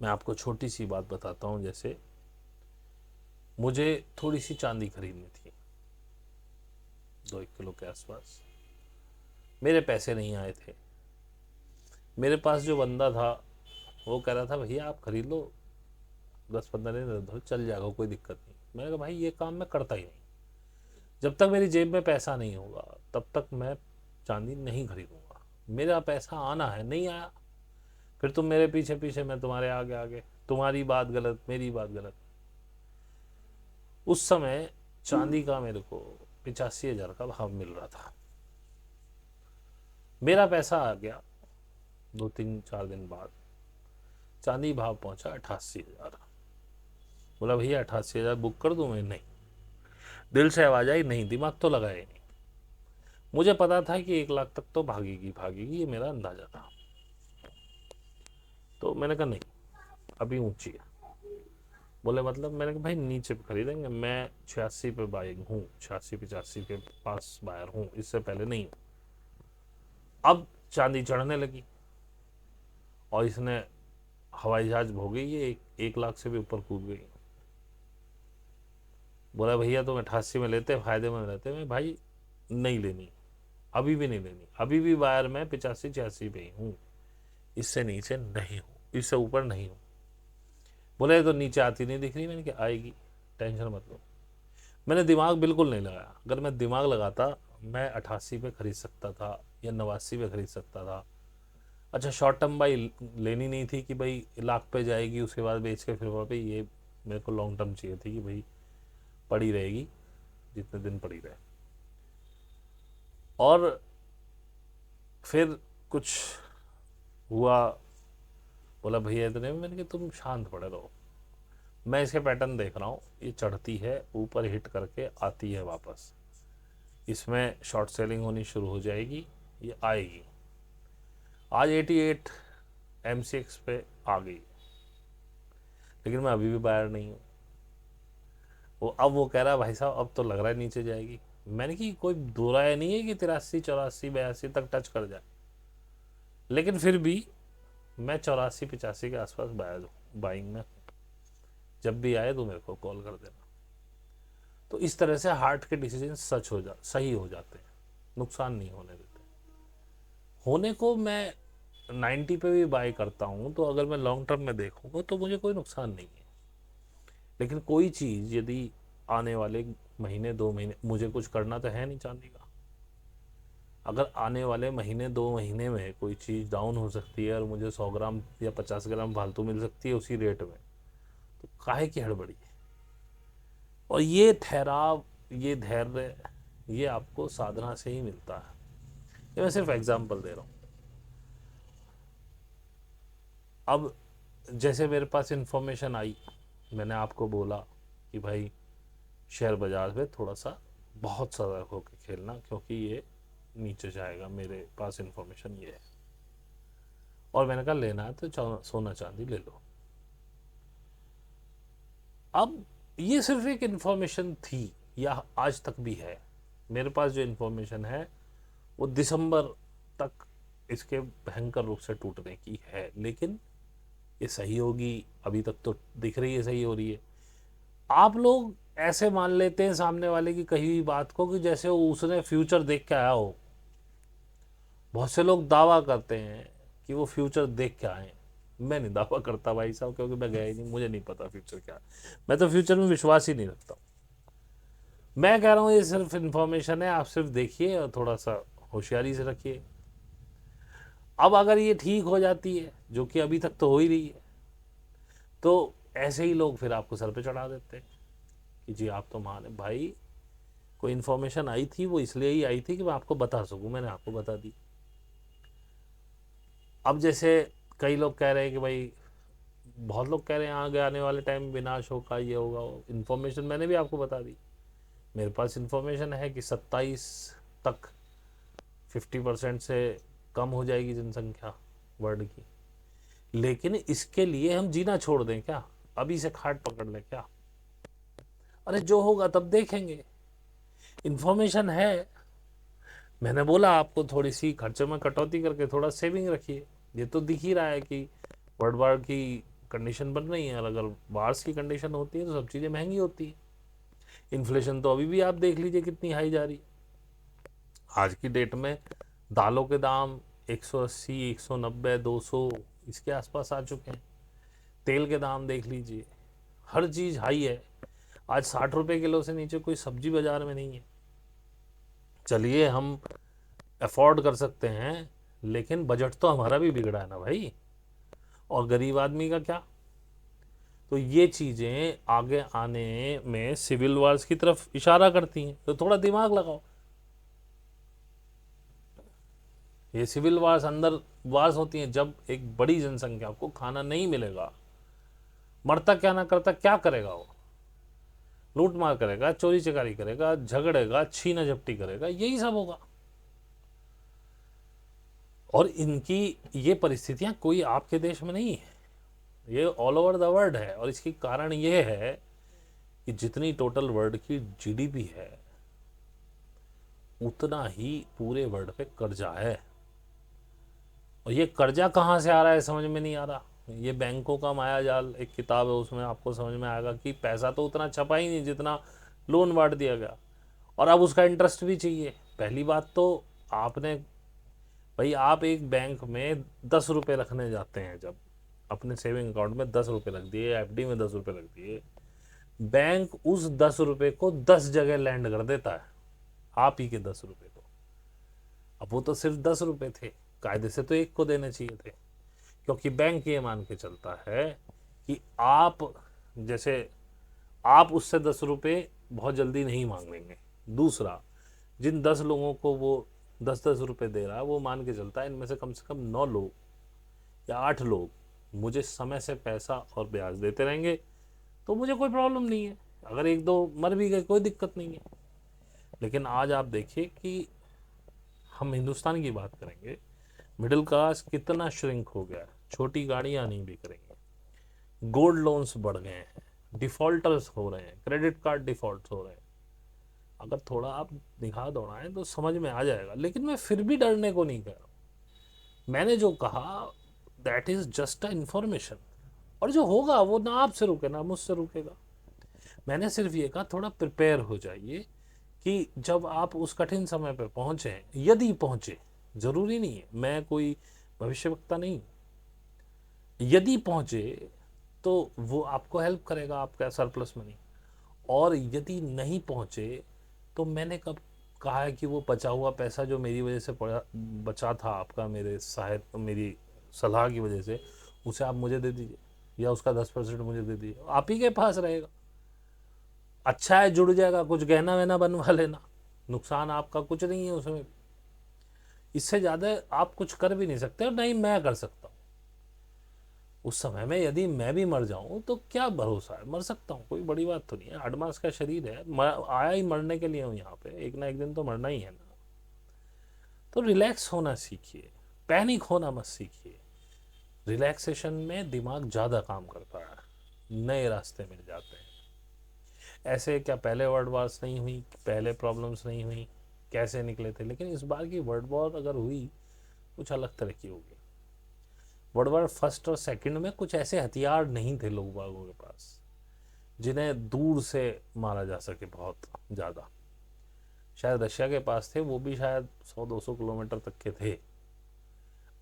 मैं आपको छोटी सी बात बताता हूं। जैसे मुझे थोड़ी सी चांदी खरीदनी थी, 2-1 किलो के आसपास। मेरे पैसे नहीं आए थे। मेरे पास जो बंदा था वो कह रहा था भैया आप खरीद लो, 10-15 दिन चल जाएगा, कोई दिक्कत नहीं। मैंने कहा भाई ये काम मैं करता ही नहीं। जब तक मेरी जेब में पैसा नहीं होगा तब तक मैं चांदी नहीं खरीदूंगा। मेरा पैसा आना है, नहीं आया फिर तुम मेरे पीछे पीछे, मैं तुम्हारे आगे आगे, तुम्हारी बात गलत, मेरी बात गलत। उस समय चांदी का मेरे को 85,000 का भाव मिल रहा था। मेरा पैसा आ गया 2-3-4 दिन बाद, चांदी भाव पहुंचा 88,000। बोला भैया 88,000 बुक कर दूं मैं? नहीं। दिल से आवाज आई नहीं, दिमाग तो लगाया नहीं। मुझे पता था कि 1 लाख तक तो भागेगी भागेगी, ये मेरा अंदाजा था। तो मैंने कहा नहीं, अभी ऊंची है। बोले मतलब? मैंने कहा भाई नीचे पे खरीदेंगे, मैं 86 पे बाइंग हूँ, 86-85 के पास बायर हूँ, इससे पहले नहीं हूँ। अब चांदी चढ़ने लगी और इसने हवाई जहाज भोगी, ये 1 लाख से भी ऊपर कूद गई। बोला भैया तुम 88 में लेते, फायदे में रहते। मैं भाई नहीं लेनी, अभी भी नहीं लेनी, अभी भी बायर में 85-86 पे ही हूँ, इससे नीचे नहीं हूँ, इससे ऊपर नहीं हूँ। बोले तो नीचे आती नहीं दिख रही। मैंने कहा आएगी, टेंशन मत लो। मैंने दिमाग बिल्कुल नहीं लगाया। अगर मैं दिमाग लगाता मैं 88 पे खरीद सकता था या 89 पे खरीद सकता था। अच्छा शॉर्ट टर्म बाई लेनी नहीं थी कि भाई 1 लाख पे जाएगी उसके बाद बेच के फिर वहाँ पे, ये मेरे को लॉन्ग टर्म चाहिए थी कि भाई पड़ी रहेगी जितने दिन पड़ी रहे। और फिर कुछ हुआ, बोला भैया इतने में। मैंने कहा तुम शांत पड़े रहो, मैं इसके पैटर्न देख रहा हूँ, ये चढ़ती है ऊपर हिट करके आती है वापस, इसमें शॉर्ट सेलिंग होनी शुरू हो जाएगी, ये आएगी। आज 88 MCX पे आ गई, लेकिन मैं अभी भी बायर नहीं हूँ। अब वो कह रहा है भाई साहब अब तो लग रहा है नीचे जाएगी। मैंने कि कोई दो राय नहीं है कि 83-84-82 तक टच कर जाए, लेकिन फिर भी मैं 84-85 के आसपास बाइंग में। जब भी आए तो मेरे को कॉल कर देना। तो इस तरह से हार्ट के डिसीजन सही हो जाते हैं, नुकसान नहीं होने देते। होने को मैं 90 पे भी बाय करता हूँ, तो अगर मैं लॉन्ग टर्म में देखूंगा तो मुझे कोई नुकसान नहीं है। लेकिन कोई चीज़ यदि आने वाले महीने 2 महीने, मुझे कुछ करना तो है नहीं चांदी का। अगर आने वाले महीने 2 महीने में कोई चीज़ डाउन हो सकती है और मुझे 100 ग्राम या 50 ग्राम फालतू मिल सकती है उसी रेट में, तो काहे की हड़बड़ी है। और ये ठहराव, ये धैर्य, ये आपको साधना से ही मिलता है। ये मैं सिर्फ एग्जाम्पल दे रहा हूँ। अब जैसे मेरे पास इंफॉर्मेशन आई, मैंने आपको बोला कि भाई शेयर बाजार में थोड़ा सा बहुत सतर्क होकर खेलना, क्योंकि ये नीचे जाएगा। मेरे पास इंफॉर्मेशन ये है और मैंने कहा लेना है तो सोना चांदी ले लो। अब ये सिर्फ एक इंफॉर्मेशन थी, या आज तक भी है। मेरे पास जो इंफॉर्मेशन है वो दिसंबर तक इसके भयंकर रूप से टूटने की है, लेकिन ये सही होगी, अभी तक तो दिख रही है सही हो रही है। आप लोग ऐसे मान लेते हैं सामने वाले की कही हुई बात को कि जैसे वो उसने फ्यूचर देख के आया हो। बहुत से लोग दावा करते हैं कि वो फ्यूचर देख के आए। मैं नहीं दावा करता भाई साहब, क्योंकि मैं गया ही नहीं, मुझे नहीं पता फ्यूचर क्या है। मैं तो फ्यूचर में विश्वास ही नहीं रखता। मैं कह रहा हूँ ये सिर्फ इंफॉर्मेशन है, आप सिर्फ देखिए और थोड़ा सा होशियारी से रखिए। अब अगर ये ठीक हो जाती है, जो कि अभी तक तो हो ही रही है, तो ऐसे ही लोग फिर आपको सर पे चढ़ा देते हैं कि जी आप तो मान है भाई। कोई इन्फॉर्मेशन आई थी, वो इसलिए ही आई थी कि मैं आपको बता सकूं, मैंने आपको बता दी। अब जैसे कई लोग कह रहे हैं कि भाई, बहुत लोग कह रहे हैं आगे आने वाले टाइम विनाश होगा, ये होगा, वो इन्फॉर्मेशन मैंने भी आपको बता दी। मेरे पास इन्फॉर्मेशन है कि 27 तक 50% से कम हो जाएगी जनसंख्या वर्ल्ड की। लेकिन इसके लिए हम जीना छोड़ दें क्या? अभी से खाट पकड़ लें क्या? अरे जो होगा तब देखेंगे। इन्फॉर्मेशन है, मैंने बोला आपको थोड़ी सी खर्चे में कटौती करके थोड़ा सेविंग रखिए। ये तो दिख ही रहा है कि वर्ल्ड वार की कंडीशन बन रही है, और अगर वार्स की कंडीशन होती है तो सब चीज़ें महंगी होती है। इन्फ्लेशन तो अभी भी आप देख लीजिए कितनी हाई जा रही है। आज की डेट में दालों के दाम 180, 190, 200 इसके आसपास आ चुके हैं। तेल के दाम देख लीजिए, हर चीज़ हाई है। आज 60 रुपये किलो से नीचे कोई सब्जी बाजार में नहीं है। चलिए हम अफोर्ड कर सकते हैं, लेकिन बजट तो हमारा भी बिगड़ा है ना भाई। और गरीब आदमी का क्या? तो ये चीज़ें आगे आने में सिविल वार्स की तरफ इशारा करती हैं, तो थोड़ा दिमाग लगाओ। ये सिविल वार्स अंदर वार्स होती हैं जब एक बड़ी जनसंख्या को खाना नहीं मिलेगा। मरता क्या ना करता क्या करेगा वो? लूट मार करेगा, चोरी चकारी करेगा, झगड़ेगा, छीना झपटी करेगा, यही सब होगा। और इनकी ये परिस्थितियां कोई आपके देश में नहीं है, ये ऑल ओवर द वर्ल्ड है। और इसकी कारण ये है कि जितनी टोटल वर्ल्ड की जीडीपी है, उतना ही पूरे वर्ल्ड पे कर्जा है। और ये कर्जा कहाँ से आ रहा है समझ में नहीं आ रहा। ये बैंकों का माया जाल, एक किताब है उसमें आपको समझ में आएगा कि पैसा तो उतना छपा ही नहीं जितना लोन बांट दिया गया, और अब उसका इंटरेस्ट भी चाहिए। पहली बात तो आपने, भाई आप एक बैंक में 10 रुपये रखने जाते हैं, जब अपने सेविंग अकाउंट में 10 रुपये रख दिए, एफडी में 10 रुपये रख दिए, बैंक उस 10 रुपये को 10 जगह लैंड कर देता है, आप ही के 10 रुपये को। अब वो तो सिर्फ 10 रुपये थे, कायदे से तो एक को देने चाहिए थे, क्योंकि बैंक ये मान के चलता है कि आप जैसे आप उससे 10 रुपये बहुत जल्दी नहीं मांग लेंगे। दूसरा, जिन 10 लोगों को वो 10-10 रुपये दे रहा है, वो मान के चलता है इनमें से कम 9 लोग या 8 लोग मुझे समय से पैसा और ब्याज देते रहेंगे, तो मुझे कोई प्रॉब्लम नहीं है। अगर एक दो मर भी गए कोई दिक्कत नहीं है। लेकिन आज आप देखिए कि हम हिंदुस्तान की बात करेंगे, मिडिल क्लास कितना श्रिंक हो गया है। छोटी गाड़ियां नहीं बिक रही हैं, गोल्ड लोन्स बढ़ गए हैं, डिफॉल्टर्स हो रहे हैं, क्रेडिट कार्ड डिफॉल्ट हो रहे हैं। अगर थोड़ा आप दिखा दौड़ाएं तो समझ में आ जाएगा। लेकिन मैं फिर भी डरने को नहीं कह रहा हूं। मैंने जो कहा that is just a information, और जो होगा वो ना आपसे रुके ना मुझसे रुकेगा। मैंने सिर्फ ये कहा थोड़ा प्रिपेयर हो जाइए कि जब आप उस कठिन समय पर पहुंचे, यदि पहुंचे, जरूरी नहीं है, मैं कोई भविष्यवक्ता नहीं, यदि पहुंचे तो वो आपको हेल्प करेगा, आपका सरप्लस मनी। और यदि नहीं पहुंचे तो मैंने कब कहा है कि वो बचा हुआ पैसा जो मेरी वजह से बचा था आपका, मेरे सहायता, मेरी सलाह की वजह से, उसे आप मुझे दे दीजिए या उसका 10% मुझे दे दीजिए, आप ही के पास रहेगा। अच्छा है, जुड़ जाएगा, कुछ गहना वहना बनवा लेना, नुकसान आपका कुछ नहीं है उसमें। इससे ज़्यादा आप कुछ कर भी नहीं सकते और नहीं मैं कर सकता हूँ। उस समय में यदि मैं भी मर जाऊं तो क्या भरोसा है, मर सकता हूँ, कोई बड़ी बात तो नहीं है। 8 मास का शरीर है, आया ही मरने के लिए हूँ यहाँ पे, एक ना एक दिन तो मरना ही है ना। तो रिलैक्स होना सीखिए, पैनिक होना मत सीखिए। रिलैक्सेशन में दिमाग ज़्यादा काम करता है, नए रास्ते मिल जाते हैं। ऐसे क्या पहले वर्ल्ड वार्स नहीं हुई, पहले प्रॉब्लम्स नहीं हुई, कैसे निकले थे, लेकिन इस बार की वर्ल्ड वॉर अगर हुई कुछ अलग तरह की होगी। वर्ल्ड वॉर फर्स्ट और सेकंड में कुछ ऐसे हथियार नहीं थे लोग बागों के पास जिन्हें दूर से मारा जा सके बहुत ज़्यादा। शायद रशिया के पास थे, वो भी शायद 100-200 किलोमीटर तक के थे।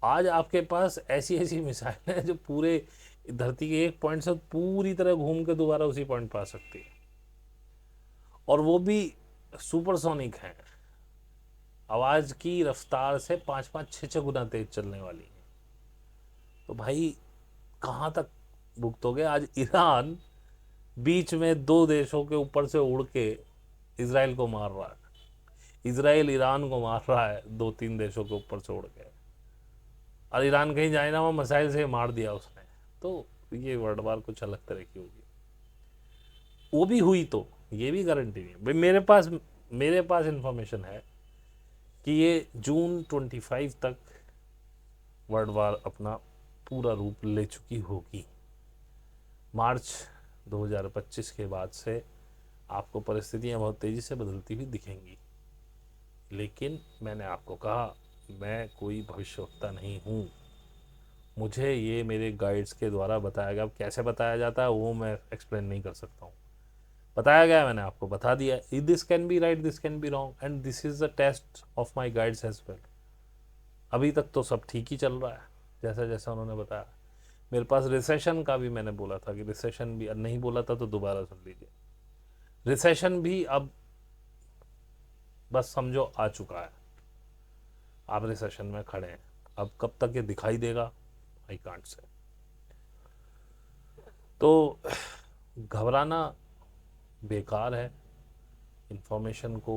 आज आपके पास ऐसी ऐसी मिसाइल है जो पूरे धरती के एक पॉइंट से पूरी तरह घूम के दोबारा उसी पॉइंट पर आ सकती है, और वो भी सुपरसोनिक है, आवाज की रफ्तार से 5-5 6-6 गुना तेज चलने वाली है। तो भाई कहाँ तक भुगतोगे? आज ईरान बीच में दो देशों के ऊपर से उड़ के इसराइल को मार रहा है, इसराइल ईरान को मार रहा है 2-3 देशों के ऊपर से उड़ के, और ईरान कहीं जाए ना, वो मिसाइल से मार दिया उसने। तो ये वर्ल्ड वार कुछ अलग तरह की होगी। वो भी हुई तो ये भी गारंटी नहीं है भाई। मेरे पास इंफॉर्मेशन है कि ये जून 25 तक वर्ल्ड वार अपना पूरा रूप ले चुकी होगी। मार्च 2025 के बाद से आपको परिस्थितियां बहुत तेज़ी से बदलती हुई दिखेंगी। लेकिन मैंने आपको कहा, मैं कोई भविष्यवक्ता नहीं हूँ। मुझे ये मेरे गाइड्स के द्वारा बताया गया। अब कैसे बताया जाता है वो मैं एक्सप्लेन नहीं कर सकता हूँ। बताया गया, मैंने आपको बता दिया, this can be right, this can be wrong, and this is the test of my guides as well. अभी तक तो सब ठीक ही चल रहा है जैसा जैसा उन्होंने बताया। मेरे पास रिसेशन का भी मैंने बोला था कि रिसेशन भी, नहीं बोला था तो दोबारा सुन लीजिए, रिसेशन भी अब बस समझो आ चुका है। आप रिसेशन में खड़े हैं। अब कब तक ये दिखाई देगा, आई कांट से। तो घबराना बेकार है। इंफॉर्मेशन को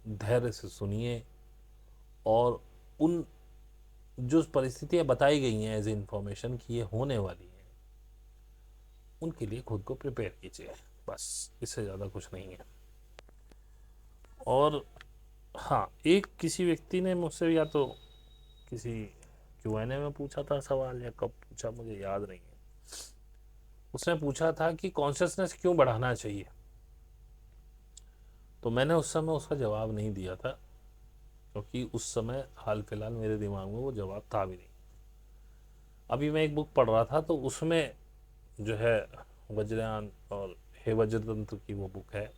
धैर्य से सुनिए, और उन जो परिस्थितियां बताई गई हैं एज इंफॉर्मेशन की ये होने वाली हैं, उनके लिए खुद को प्रिपेयर कीजिए, बस इससे ज़्यादा कुछ नहीं है। और हाँ, एक किसी व्यक्ति ने मुझसे, या तो किसी Q&A में पूछा था सवाल, या कब पूछा मुझे याद नहीं है, उसने पूछा था कि कॉन्शियसनेस क्यों बढ़ाना चाहिए। तो मैंने उस समय उसका जवाब नहीं दिया था, क्योंकि उस समय हाल फिलहाल मेरे दिमाग में वो जवाब था भी नहीं। अभी मैं एक बुक पढ़ रहा था, तो उसमें जो है वज्रयान और हे वज्रतंत्र की वो बुक है,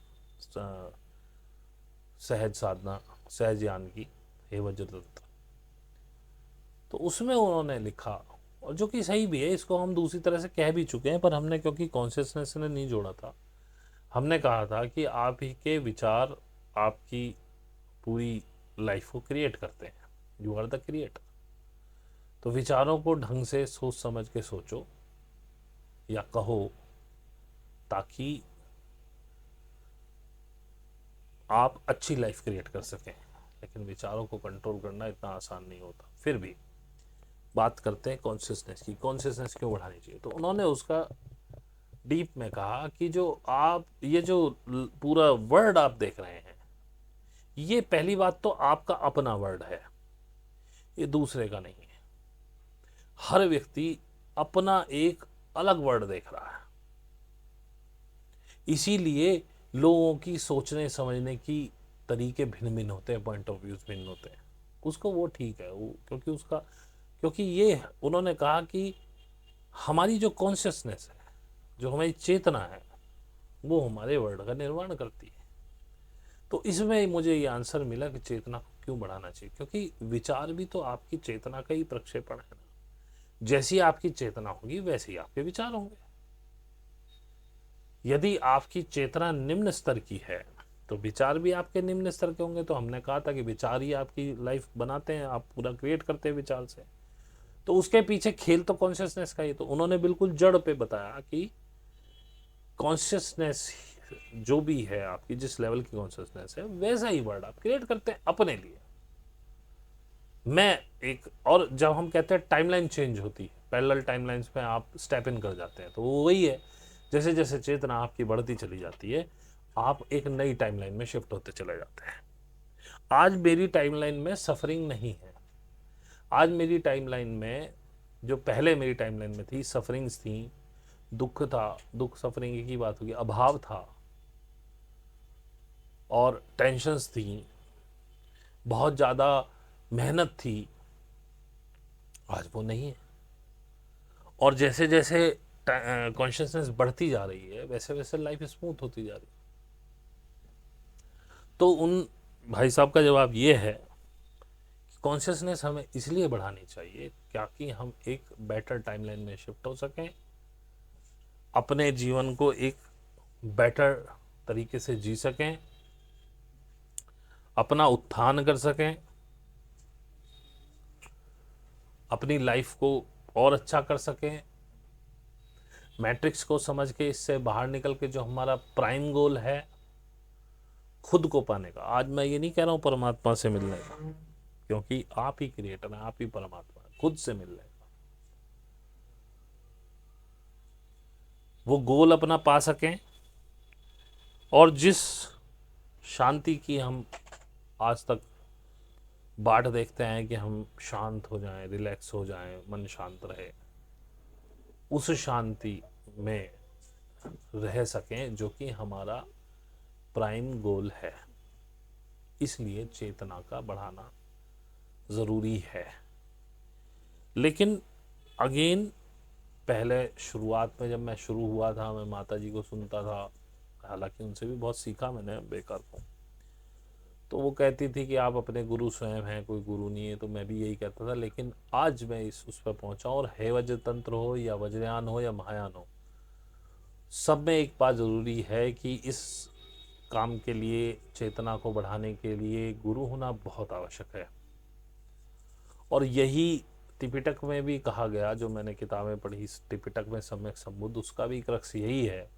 सहज साधना, सहज ज्ञान की, हे वज्रतंत्र। तो उसमें उन्होंने लिखा, और जो कि सही भी है, इसको हम दूसरी तरह से कह भी चुके हैं, पर हमने क्योंकि कॉन्शियसनेस ने नहीं जोड़ा था, हमने कहा था कि आप ही के विचार आपकी पूरी लाइफ को क्रिएट करते हैं। You are the creator. तो विचारों को ढंग से सोच समझ के सोचो या कहो, ताकि आप अच्छी लाइफ क्रिएट कर सकें। लेकिन विचारों को कंट्रोल करना इतना आसान नहीं होता। फिर भी बात करते हैं कॉन्शियसनेस की, कॉन्शियसनेस क्यों बढ़ानी चाहिए। तो उन्होंने उसका डीप में कहा कि जो आप ये जो पूरा वर्ड आप देख रहे हैं, ये पहली बात तो आपका अपना वर्ड है, ये दूसरे का नहीं है। हर व्यक्ति अपना एक अलग वर्ड देख रहा है, इसीलिए लोगों की सोचने समझने की तरीके भिन्न भिन्न होते हैं, पॉइंट ऑफ व्यूज भिन्न होते हैं। उसको वो ठीक है, वो क्योंकि ये उन्होंने कहा कि हमारी जो कॉन्शियसनेस है, जो हमारी चेतना है, वो हमारे वर्ड का निर्माण करती है। तो इसमें मुझे ये आंसर मिला कि चेतना को क्यों बढ़ाना चाहिए, क्योंकि विचार भी तो आपकी चेतना का ही प्रक्षेपण है ना। जैसी आपकी चेतना होगी वैसे ही आपके विचार होंगे। यदि आपकी चेतना निम्न स्तर की है तो विचार भी आपके निम्न स्तर के होंगे। तो हमने कहा था कि विचार ही आपकी लाइफ बनाते हैं, आप पूरा क्रिएट करते हैं विचार से। तो उसके पीछे खेल तो कॉन्शियसनेस का ही। तो उन्होंने बिल्कुल जड़ पे बताया कि कॉन्शियसनेस जो भी है आपकी, जिस लेवल की कॉन्शियसनेस है, वैसा ही वर्ड आप क्रिएट करते हैं अपने लिए। मैं एक और जब हम कहते हैं टाइमलाइन चेंज होती है, पैरेलल टाइमलाइंस पे आप स्टेप इन कर जाते हैं, तो वो वही है। जैसे जैसे चेतना आपकी बढ़ती चली जाती है, आप एक नई टाइमलाइन में शिफ्ट होते चले जाते हैं। आज मेरी टाइमलाइन में सफरिंग नहीं है। आज मेरी टाइमलाइन में, जो पहले मेरी टाइमलाइन में थी, सफरिंग्स थी, दुख था, दुख सफरिंग एक ही बात होगी, अभाव था और टेंशन्स थी, बहुत ज़्यादा मेहनत थी। आज वो नहीं है। और जैसे जैसे कॉन्शियसनेस बढ़ती जा रही है, वैसे वैसे लाइफ स्मूथ होती जा रही है। तो उन भाई साहब का जवाब ये है कि कॉन्शियसनेस हमें इसलिए बढ़ानी चाहिए ताकि हम एक बेटर टाइमलाइन में शिफ्ट हो सकें, अपने जीवन को एक बेटर तरीके से जी सकें, अपना उत्थान कर सकें, अपनी लाइफ को और अच्छा कर सकें, मैट्रिक्स को समझ के इससे बाहर निकल के जो हमारा प्राइम गोल है खुद को पाने का। आज मैं ये नहीं कह रहा हूं परमात्मा से मिलने का, क्योंकि आप ही क्रिएटर हैं, आप ही परमात्मा है, खुद से मिलने का। वो गोल अपना पा सकें, और जिस शांति की हम आज तक बाट देखते हैं कि हम शांत हो जाएं, रिलैक्स हो जाएं, मन शांत रहे, उस शांति में रह सकें जो कि हमारा प्राइम गोल है। इसलिए चेतना का बढ़ाना ज़रूरी है। लेकिन अगेन, पहले शुरुआत में जब मैं शुरू हुआ था, मैं माता जी को सुनता था, हालांकि उनसे भी बहुत सीखा मैंने, बेकार को। तो वो कहती थी कि आप अपने गुरु स्वयं हैं, कोई गुरु नहीं है। तो मैं भी यही कहता था। लेकिन आज मैं उस पर पहुंचा, और है वज्र तंत्र हो या वज्रयान हो या महायान हो, सब में एक बात ज़रूरी है कि इस काम के लिए, चेतना को बढ़ाने के लिए गुरु होना बहुत आवश्यक है। और यही त्रिपिटक में भी कहा गया, जो मैंने किताबें पढ़ी त्रिपिटक में सम्यक संबुद्ध, उसका भी क्रक्स यही है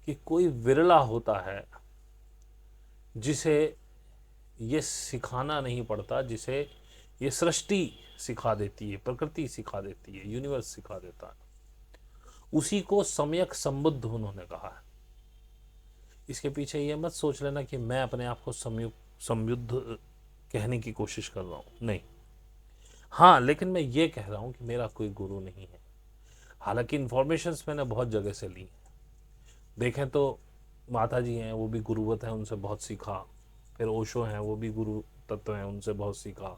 कि कोई विरला होता है जिसे ये सिखाना नहीं पड़ता, जिसे ये सृष्टि सिखा देती है, प्रकृति सिखा देती है, यूनिवर्स सिखा देता है। उसी को सम्यक संबुद्ध उन्होंने कहा है। इसके पीछे ये मत सोच लेना कि मैं अपने आप को संयुद्ध कहने की कोशिश कर रहा हूं, नहीं। हाँ, लेकिन मैं ये कह रहा हूं कि मेरा कोई गुरु नहीं है। हालांकि इन्फॉर्मेशंस मैंने बहुत जगह से ली। देखें तो माता जी हैं, वो भी गुरुवत हैं, उनसे बहुत सीखा। फिर ओशो हैं, वो भी गुरु तत्व हैं, उनसे बहुत सीखा।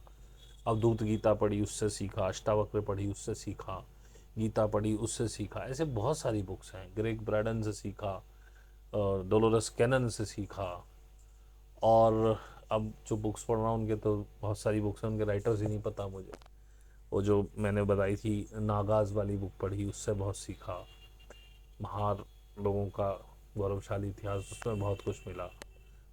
अवधूत गीता पढ़ी, उससे सीखा। अष्टावक्र पढ़ी, उससे सीखा। गीता पढ़ी, उससे सीखा। ऐसे बहुत सारी बुक्स हैं। ग्रेग ब्रैडन से सीखा, डोलोरस कैनन से सीखा। और अब जो बुक्स पढ़ रहा हूँ उनके, तो बहुत सारी बुक्स हैं, उनके राइटर्स ही नहीं पता मुझे। वो जो मैंने बताई थी नागाज वाली बुक पढ़ी, उससे बहुत सीखा। महार लोगों का गौरवशाली इतिहास, उसमें बहुत कुछ मिला।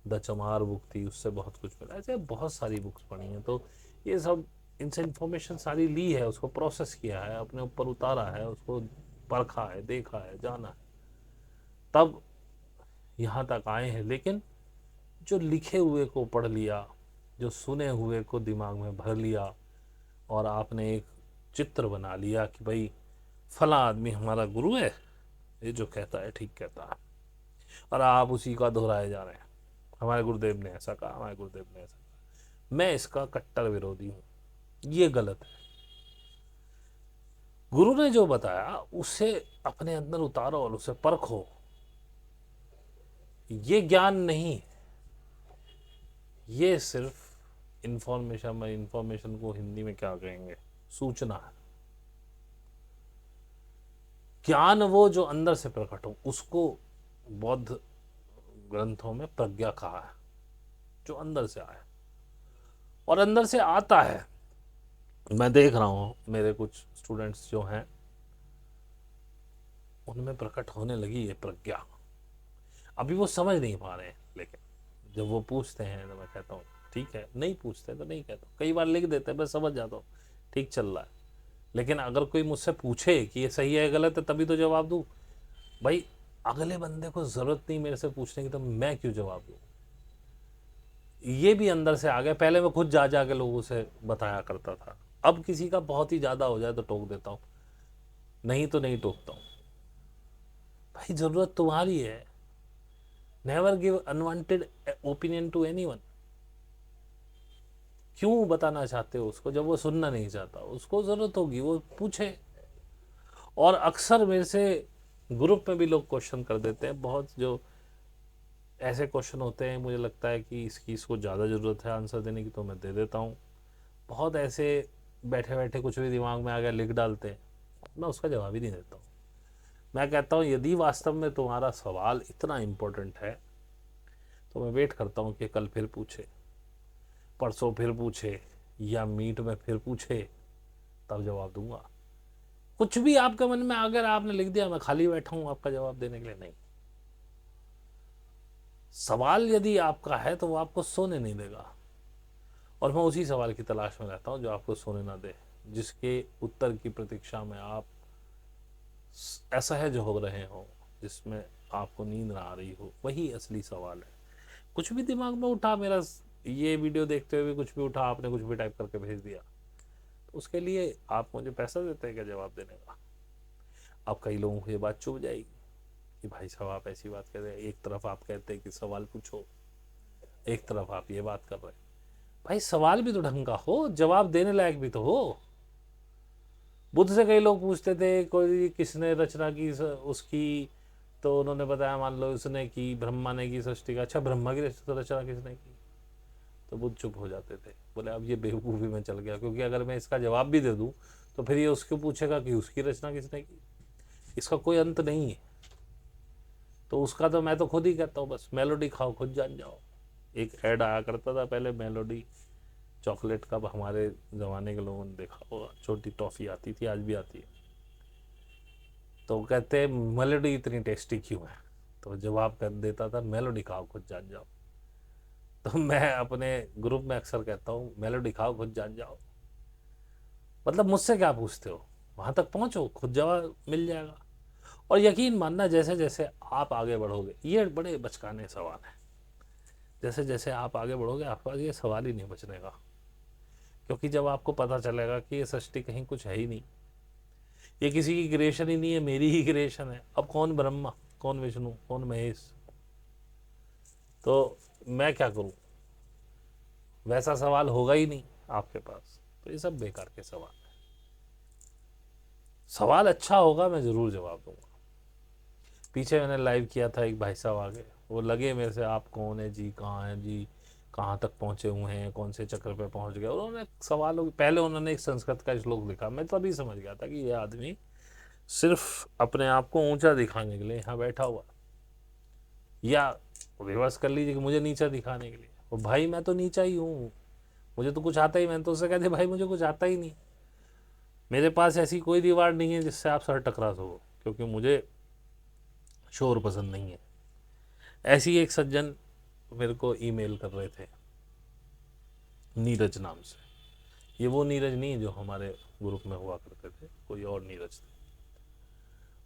द चमार बुक थी, उससे बहुत कुछ मिला। ऐसे बहुत सारी बुक्स पढ़ी हैं। तो ये सब, इनसे इन्फॉर्मेशन सारी ली है, उसको प्रोसेस किया है, अपने ऊपर उतारा है, उसको परखा है, देखा है, जाना है, तब यहाँ तक आए हैं। लेकिन जो लिखे हुए को पढ़ लिया, जो सुने हुए को दिमाग में भर लिया, और आपने एक चित्र बना लिया कि भाई फला आदमी हमारा गुरु है, ये जो कहता है ठीक कहता है, और आप उसी का दोहराए जा रहे हैं, हमारे गुरुदेव ने ऐसा कहा, हमारे गुरुदेव ने ऐसा कहा। मैं इसका कट्टर विरोधी हूँ। ये गलत है। गुरु ने जो बताया उसे अपने अंदर उतारो और उसे परखो। ये ज्ञान नहीं, ये सिर्फ इंफॉर्मेशन। मैं इंफॉर्मेशन को हिंदी में क्या कहेंगे, सूचना है। ज्ञान वो जो अंदर से प्रकट हो, उसको बौद्ध ग्रंथों में प्रज्ञा कहा है, जो अंदर से आया और अंदर से आता है। मैं देख रहा हूँ मेरे कुछ स्टूडेंट्स जो हैं, उनमें प्रकट होने लगी ये प्रज्ञा। अभी वो समझ नहीं पा रहे हैं, लेकिन जब वो पूछते हैं तो मैं कहता हूँ ठीक है, नहीं पूछते तो नहीं कहता, कई बार लिख देते हैं, मैं समझ जाता हूँ ठीक चल रहा है। लेकिन अगर कोई मुझसे पूछे कि ये सही है गलत है, तभी तो जवाब दूँ। भाई अगले बंदे को ज़रूरत नहीं मेरे से पूछने की, तो मैं क्यों जवाब दूँ? ये भी अंदर से आ गया। पहले मैं खुद जा जा के लोगों से बताया करता था, अब किसी का बहुत ही ज़्यादा हो जाए तो टोक देता हूँ, नहीं तो नहीं टोकता हूँ। भाई ज़रूरत तुम्हारी है। Never give unwanted opinion to anyone. क्यों बताना चाहते हो उसको जब वो सुनना नहीं चाहता? उसको ज़रूरत होगी वो पूछे। और अक्सर मेरे से ग्रुप में भी लोग क्वेश्चन कर देते हैं, बहुत जो ऐसे क्वेश्चन होते हैं मुझे लगता है कि इसको ज़्यादा ज़रूरत है आंसर देने की, तो मैं दे देता हूँ। बहुत ऐसे बैठे बैठे कुछ भी दिमाग में आ गया लिख डालते हैं, मैं उसका जवाब ही नहीं देता हूँ। मैं कहता हूँ यदि वास्तव में तुम्हारा सवाल इतना इम्पोर्टेंट है तो मैं वेट करता हूँ कि कल फिर पूछे, परसों फिर पूछे, या मीट में फिर पूछे, तब जवाब दूंगा। कुछ भी आपके मन में अगर आपने लिख दिया, मैं खाली बैठा हूँ आपका जवाब देने के लिए? नहीं। सवाल यदि आपका है तो वो आपको सोने नहीं देगा, और मैं उसी सवाल की तलाश में रहता हूँ जो आपको सोने ना दे, जिसके उत्तर की प्रतीक्षा में आप असहज हो रहे हो, जिसमें आपको नींद ना आ रही हो। वही असली सवाल है। कुछ भी दिमाग में उठा, मेरा ये वीडियो देखते हुए कुछ भी उठा, आपने कुछ भी टाइप करके भेज दिया, तो उसके लिए आप मुझे पैसा देते हैं क्या जवाब देने का? अब कई लोगों को ये बात चुभ जाएगी कि भाई साहब आप ऐसी बात कर रहे हैं, एक तरफ आप कहते हैं कि सवाल पूछो, एक तरफ आप ये बात कर रहे हैं। भाई सवाल भी तो ढंग का हो, जवाब देने लायक भी तो हो। बुद्ध से कई लोग पूछते थे कोई किसने रचना की उसकी, तो उन्होंने बताया मान लो उसने की, ब्रह्मा ने की सृष्टि का। अच्छा ब्रह्मा की रचना किसने की? तो बुद्ध चुप हो जाते थे, बोले अब ये बेवकूफ़ी में चल गया, क्योंकि अगर मैं इसका जवाब भी दे दूं तो फिर ये उसको पूछेगा कि उसकी रचना किसने की। इसका कोई अंत नहीं है। तो उसका तो मैं तो खुद ही कहता हूँ, बस मेलोडी खाओ खुद जान जाओ। एक ऐड आया करता था पहले, मेलोडी चॉकलेट का, हमारे ज़माने के लोगों ने देखा होगा, छोटी टॉफ़ी आती थी, आज भी आती है। तो कहते हैं मेलोडी इतनी टेस्टी क्यों है? तो जवाब कर देता था मेलोडी खाओ खुद जान जाओ। तो मैं अपने ग्रुप में अक्सर कहता हूँ मेलोडी खाओ खुद जान जाओ। मतलब मुझसे क्या पूछते हो, वहां तक पहुंचो, खुद जवाब मिल जाएगा। और यकीन मानना जैसे जैसे आप आगे बढ़ोगे, ये बड़े बचकाने सवाल है, जैसे जैसे आप आगे बढ़ोगे आपके पास ये सवाल ही नहीं बचने का। क्योंकि जब आपको पता चलेगा कि ये सृष्टि कहीं कुछ है ही नहीं, ये किसी की क्रिएशन ही नहीं है, मेरी ही क्रिएशन है, अब कौन ब्रह्मा, कौन विष्णु, कौन महेश, तो मैं क्या करूं? वैसा सवाल होगा ही नहीं आपके पास। तो ये सब बेकार के सवाल है। सवाल अच्छा होगा मैं ज़रूर जवाब दूंगा। पीछे मैंने लाइव किया था, एक भाई साहब आ गए, वो लगे मेरे से आप कौन है जी, कहाँ हैं जी, कहाँ तक पहुँचे हुए हैं, कौन से चक्र पे पहुँच गए। उन्होंने सवालों, पहले उन्होंने एक संस्कृत का श्लोक लिखा, मैं तभी समझ गया था कि ये आदमी सिर्फ अपने आप को ऊंचा दिखाने के लिए यहाँ बैठा हुआ, या रिवर्स कर लीजिए कि मुझे नीचा दिखाने के लिए। और भाई मैं तो नीचा ही हूँ, मुझे तो कुछ आता ही, मैंने तो उससे कहते भाई मुझे कुछ आता ही नहीं, मेरे पास ऐसी कोई दीवार नहीं है जिससे आप सर टकरा सको, क्योंकि मुझे शोर पसंद नहीं है। ऐसी एक सज्जन मेरे को ईमेल कर रहे थे नीरज नाम से। ये वो नीरज नहीं जो हमारे ग्रुप में हुआ करते थे, कोई और नीरज थे।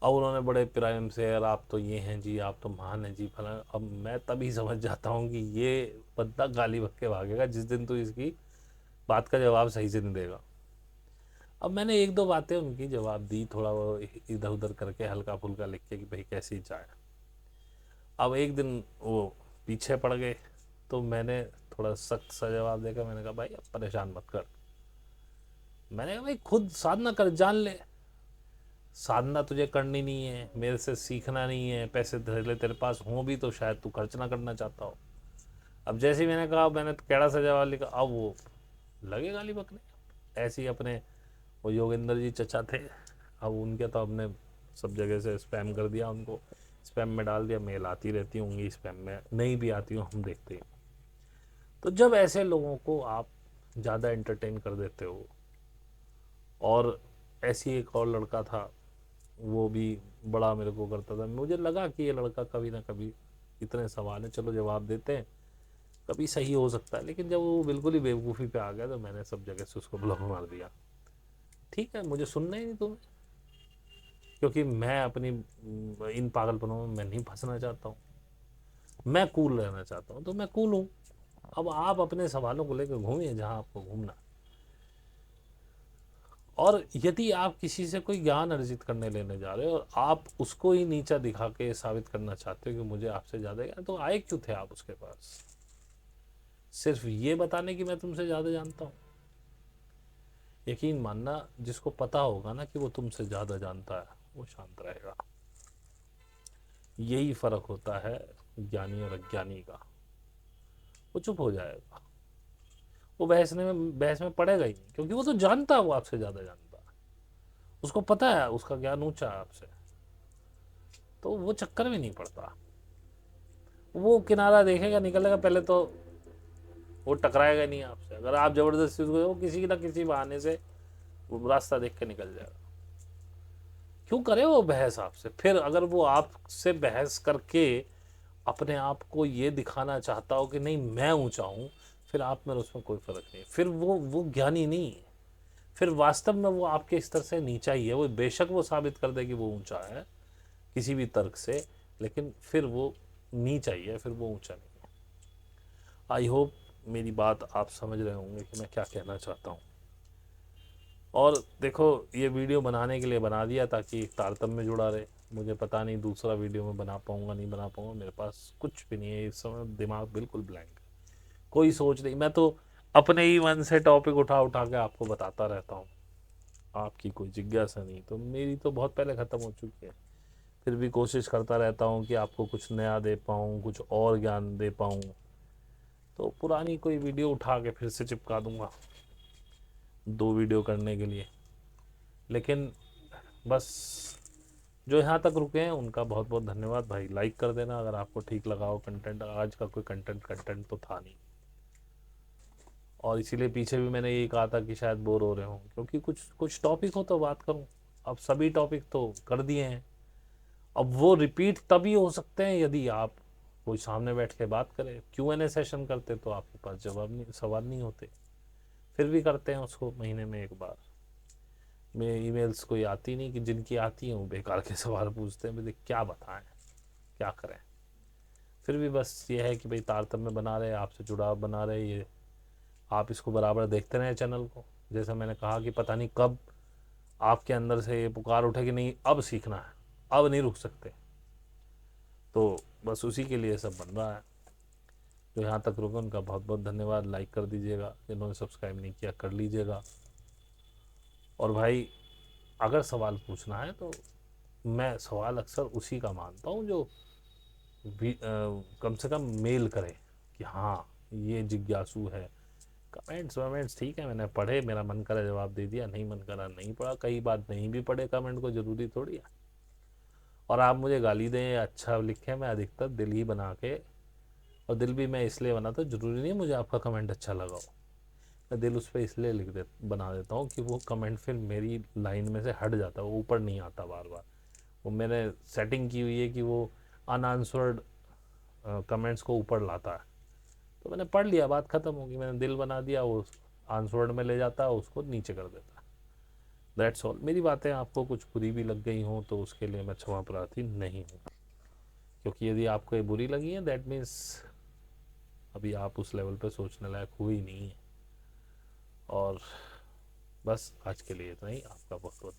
अब उन्होंने बड़े प्रेम से, यार आप तो ये हैं जी, आप तो महान हैं जी, फला। अब मैं तभी समझ जाता हूँ कि ये बंदा गाली बक के भागेगा जिस दिन तो इसकी बात का जवाब सही से नहीं देगा। अब मैंने एक दो बातें उनकी जवाब दी, थोड़ा वो इधर उधर करके हल्का फुल्का लिख के कि भाई कैसी चाय। अब एक दिन वो पीछे पड़ गए, तो मैंने थोड़ा सख्त सा जवाब देकर मैंने कहा भाई अब परेशान मत कर। मैंने कहा भाई खुद साधना कर, जान ले, साधना तुझे करनी नहीं है, मेरे से सीखना नहीं है, पैसे धड़ल्ले तेरे पास हों भी तो शायद तू खर्च ना करना चाहता हो। अब जैसे ही मैंने कहा, मैंने कैड़ा सा जवाब लिखा, अब वो लगे गाली बकने। ऐसे ही अपने वो योगेंद्र जी चचा थे, अब उनके तो हमने सब जगह से स्पैम कर दिया, उनको स्पैम में डाल दिया, मेल आती रहती होंगी स्पैम में, नहीं भी आती हो हम देखते हैं। तो जब ऐसे लोगों को आप ज़्यादा एंटरटेन कर देते हो, और ऐसी एक और लड़का था, वो भी बड़ा मेरे को करता था। मुझे लगा कि ये लड़का कभी ना कभी, इतने सवाल हैं चलो जवाब देते हैं, कभी सही हो सकता है। लेकिन जब वो बिल्कुल ही बेवकूफ़ी पे आ गया तो मैंने सब जगह से उसको ब्लॉक मार दिया। ठीक है, मुझे सुनना ही नहीं तुम्हें, क्योंकि मैं अपनी इन पागलपनों में मैं नहीं फंसना चाहता हूँ, मैं कूल रहना चाहता हूँ, तो मैं कूल हूँ। अब आप अपने सवालों को लेकर घूमिए जहाँ आपको घूमना। और यदि आप किसी से कोई ज्ञान अर्जित करने लेने जा रहे हो और आप उसको ही नीचा दिखा के साबित करना चाहते हो कि मुझे आपसे ज़्यादा ज्ञान, तो आए क्यों थे आप उसके पास? सिर्फ ये बताने कि मैं तुमसे ज़्यादा जानता हूँ? यकीन मानना, जिसको पता होगा ना कि वो तुमसे ज़्यादा जानता है, वो शांत रहेगा। यही फ़र्क होता है ज्ञानी और अज्ञानी का। वो चुप हो जाएगा, वो बहस में पड़ेगा ही नहीं, क्योंकि वो तो जानता है वो आपसे ज़्यादा जानता है, उसको पता है उसका ज्ञान ऊंचा है आपसे, तो वो चक्कर में नहीं पड़ता। वो किनारा देखेगा, निकलेगा, पहले तो वो टकराएगा नहीं आपसे। अगर आप जबरदस्ती उसको, वो किसी ना किसी बहाने से वो रास्ता देख के निकल जाएगा। क्यों करे वो बहस आपसे? फिर अगर वो आपसे बहस करके अपने आप को ये दिखाना चाहता हो कि नहीं मैं ऊंचा हूं, फिर आप में उसमें कोई फर्क नहीं, फिर वो ज्ञानी नहीं है। फिर वास्तव में वो आपके स्तर से नीचा ही है। वो बेशक वो साबित कर दे कि वो ऊंचा है किसी भी तर्क से, लेकिन फिर वो नीचा ही है, फिर वो ऊंचा नहीं है। आई होप मेरी बात आप समझ रहे होंगे कि मैं क्या कहना चाहता हूँ। और देखो, ये वीडियो बनाने के लिए बना दिया ताकि एक तारतम्य जुड़ा रहे। मुझे पता नहीं दूसरा वीडियो में बना पाऊंगा नहीं बना पाऊंगा, मेरे पास कुछ भी नहीं है इस समय, दिमाग बिल्कुल ब्लैंक है, कोई सोच नहीं। मैं तो अपने ही मन से टॉपिक उठा उठा के आपको बताता रहता हूँ। आपकी कोई जिज्ञासा नहीं तो मेरी तो बहुत पहले ख़त्म हो चुकी है। फिर भी कोशिश करता रहता हूँ कि आपको कुछ नया दे पाऊँ, कुछ और ज्ञान दे पाऊँ। तो पुरानी कोई वीडियो उठा के फिर से चिपका दूंगा 2 वीडियो करने के लिए। लेकिन बस जो यहाँ तक रुके हैं उनका बहुत बहुत धन्यवाद भाई। लाइक कर देना अगर आपको ठीक लगा हो कंटेंट। आज का कोई कंटेंट तो था नहीं, और इसीलिए पीछे भी मैंने यही कहा था कि शायद बोर हो रहे हो, क्योंकि कुछ कुछ टॉपिक हो तो बात करूं। अब सभी टॉपिक तो कर दिए हैं। अब वो रिपीट तभी हो सकते हैं यदि आप कोई सामने बैठ के बात करें। Q&A सेशन करते तो आपके पास जवाब नहीं, सवाल नहीं होते। फिर भी करते हैं उसको महीने में एक बार। मेरे ईमेल्स कोई आती नहीं, कि जिनकी आती हैं वो बेकार के सवाल पूछते हैं, मुझे क्या बताएं, क्या करें। फिर भी बस ये है कि भाई तारतम्य बना रहे, आपसे जुड़ाव बना रहे। ये आप इसको बराबर देखते रहें चैनल को। जैसा मैंने कहा कि पता नहीं कब आपके अंदर से ये पुकार उठे कि नहीं अब सीखना है, अब नहीं रुक सकते। तो बस उसी के लिए सब बन रहा है। जो यहाँ तक रुके उनका बहुत बहुत धन्यवाद। लाइक कर दीजिएगा, जिन्होंने सब्सक्राइब नहीं किया कर लीजिएगा। और भाई अगर सवाल पूछना है तो मैं सवाल अक्सर उसी का मानता हूँ जो कम से कम मेल करे कि हाँ ये जिज्ञासु है। कमेंट्स वमेंट्स ठीक है, मैंने पढ़े, मेरा मन करा जवाब दे दिया, नहीं मन करा नहीं पढ़ा। कई बार नहीं भी पढ़े कमेंट को, ज़रूरी थोड़ी है। और आप मुझे गाली दें या अच्छा लिखें, मैं अधिकतर दिल ही बना के, और दिल भी मैं इसलिए बनाता हूँ, ज़रूरी नहीं मुझे आपका कमेंट अच्छा लगा हो। मैं दिल उस पर इसलिए बना देता हूँ कि वो कमेंट फिर मेरी लाइन में से हट जाता है, वो ऊपर नहीं आता बार बार। वो मैंने सेटिंग की हुई है कि वो अनआंसर्ड कमेंट्स को ऊपर लाता है। तो मैंने पढ़ लिया, बात ख़त्म होगी, मैंने दिल बना दिया, वो आंसवर्ड में ले जाता है, उसको नीचे कर देता है। That's all. मेरी बातें आपको कुछ बुरी भी लग गई हों तो उसके लिए मैं क्षमा प्रार्थी नहीं हूँ, क्योंकि यदि आपको ये बुरी लगी है दैट मीन्स अभी आप उस लेवल पे सोचने लायक हुई नहीं है। और बस आज के लिए इतना ही। आपका बहुत बहुत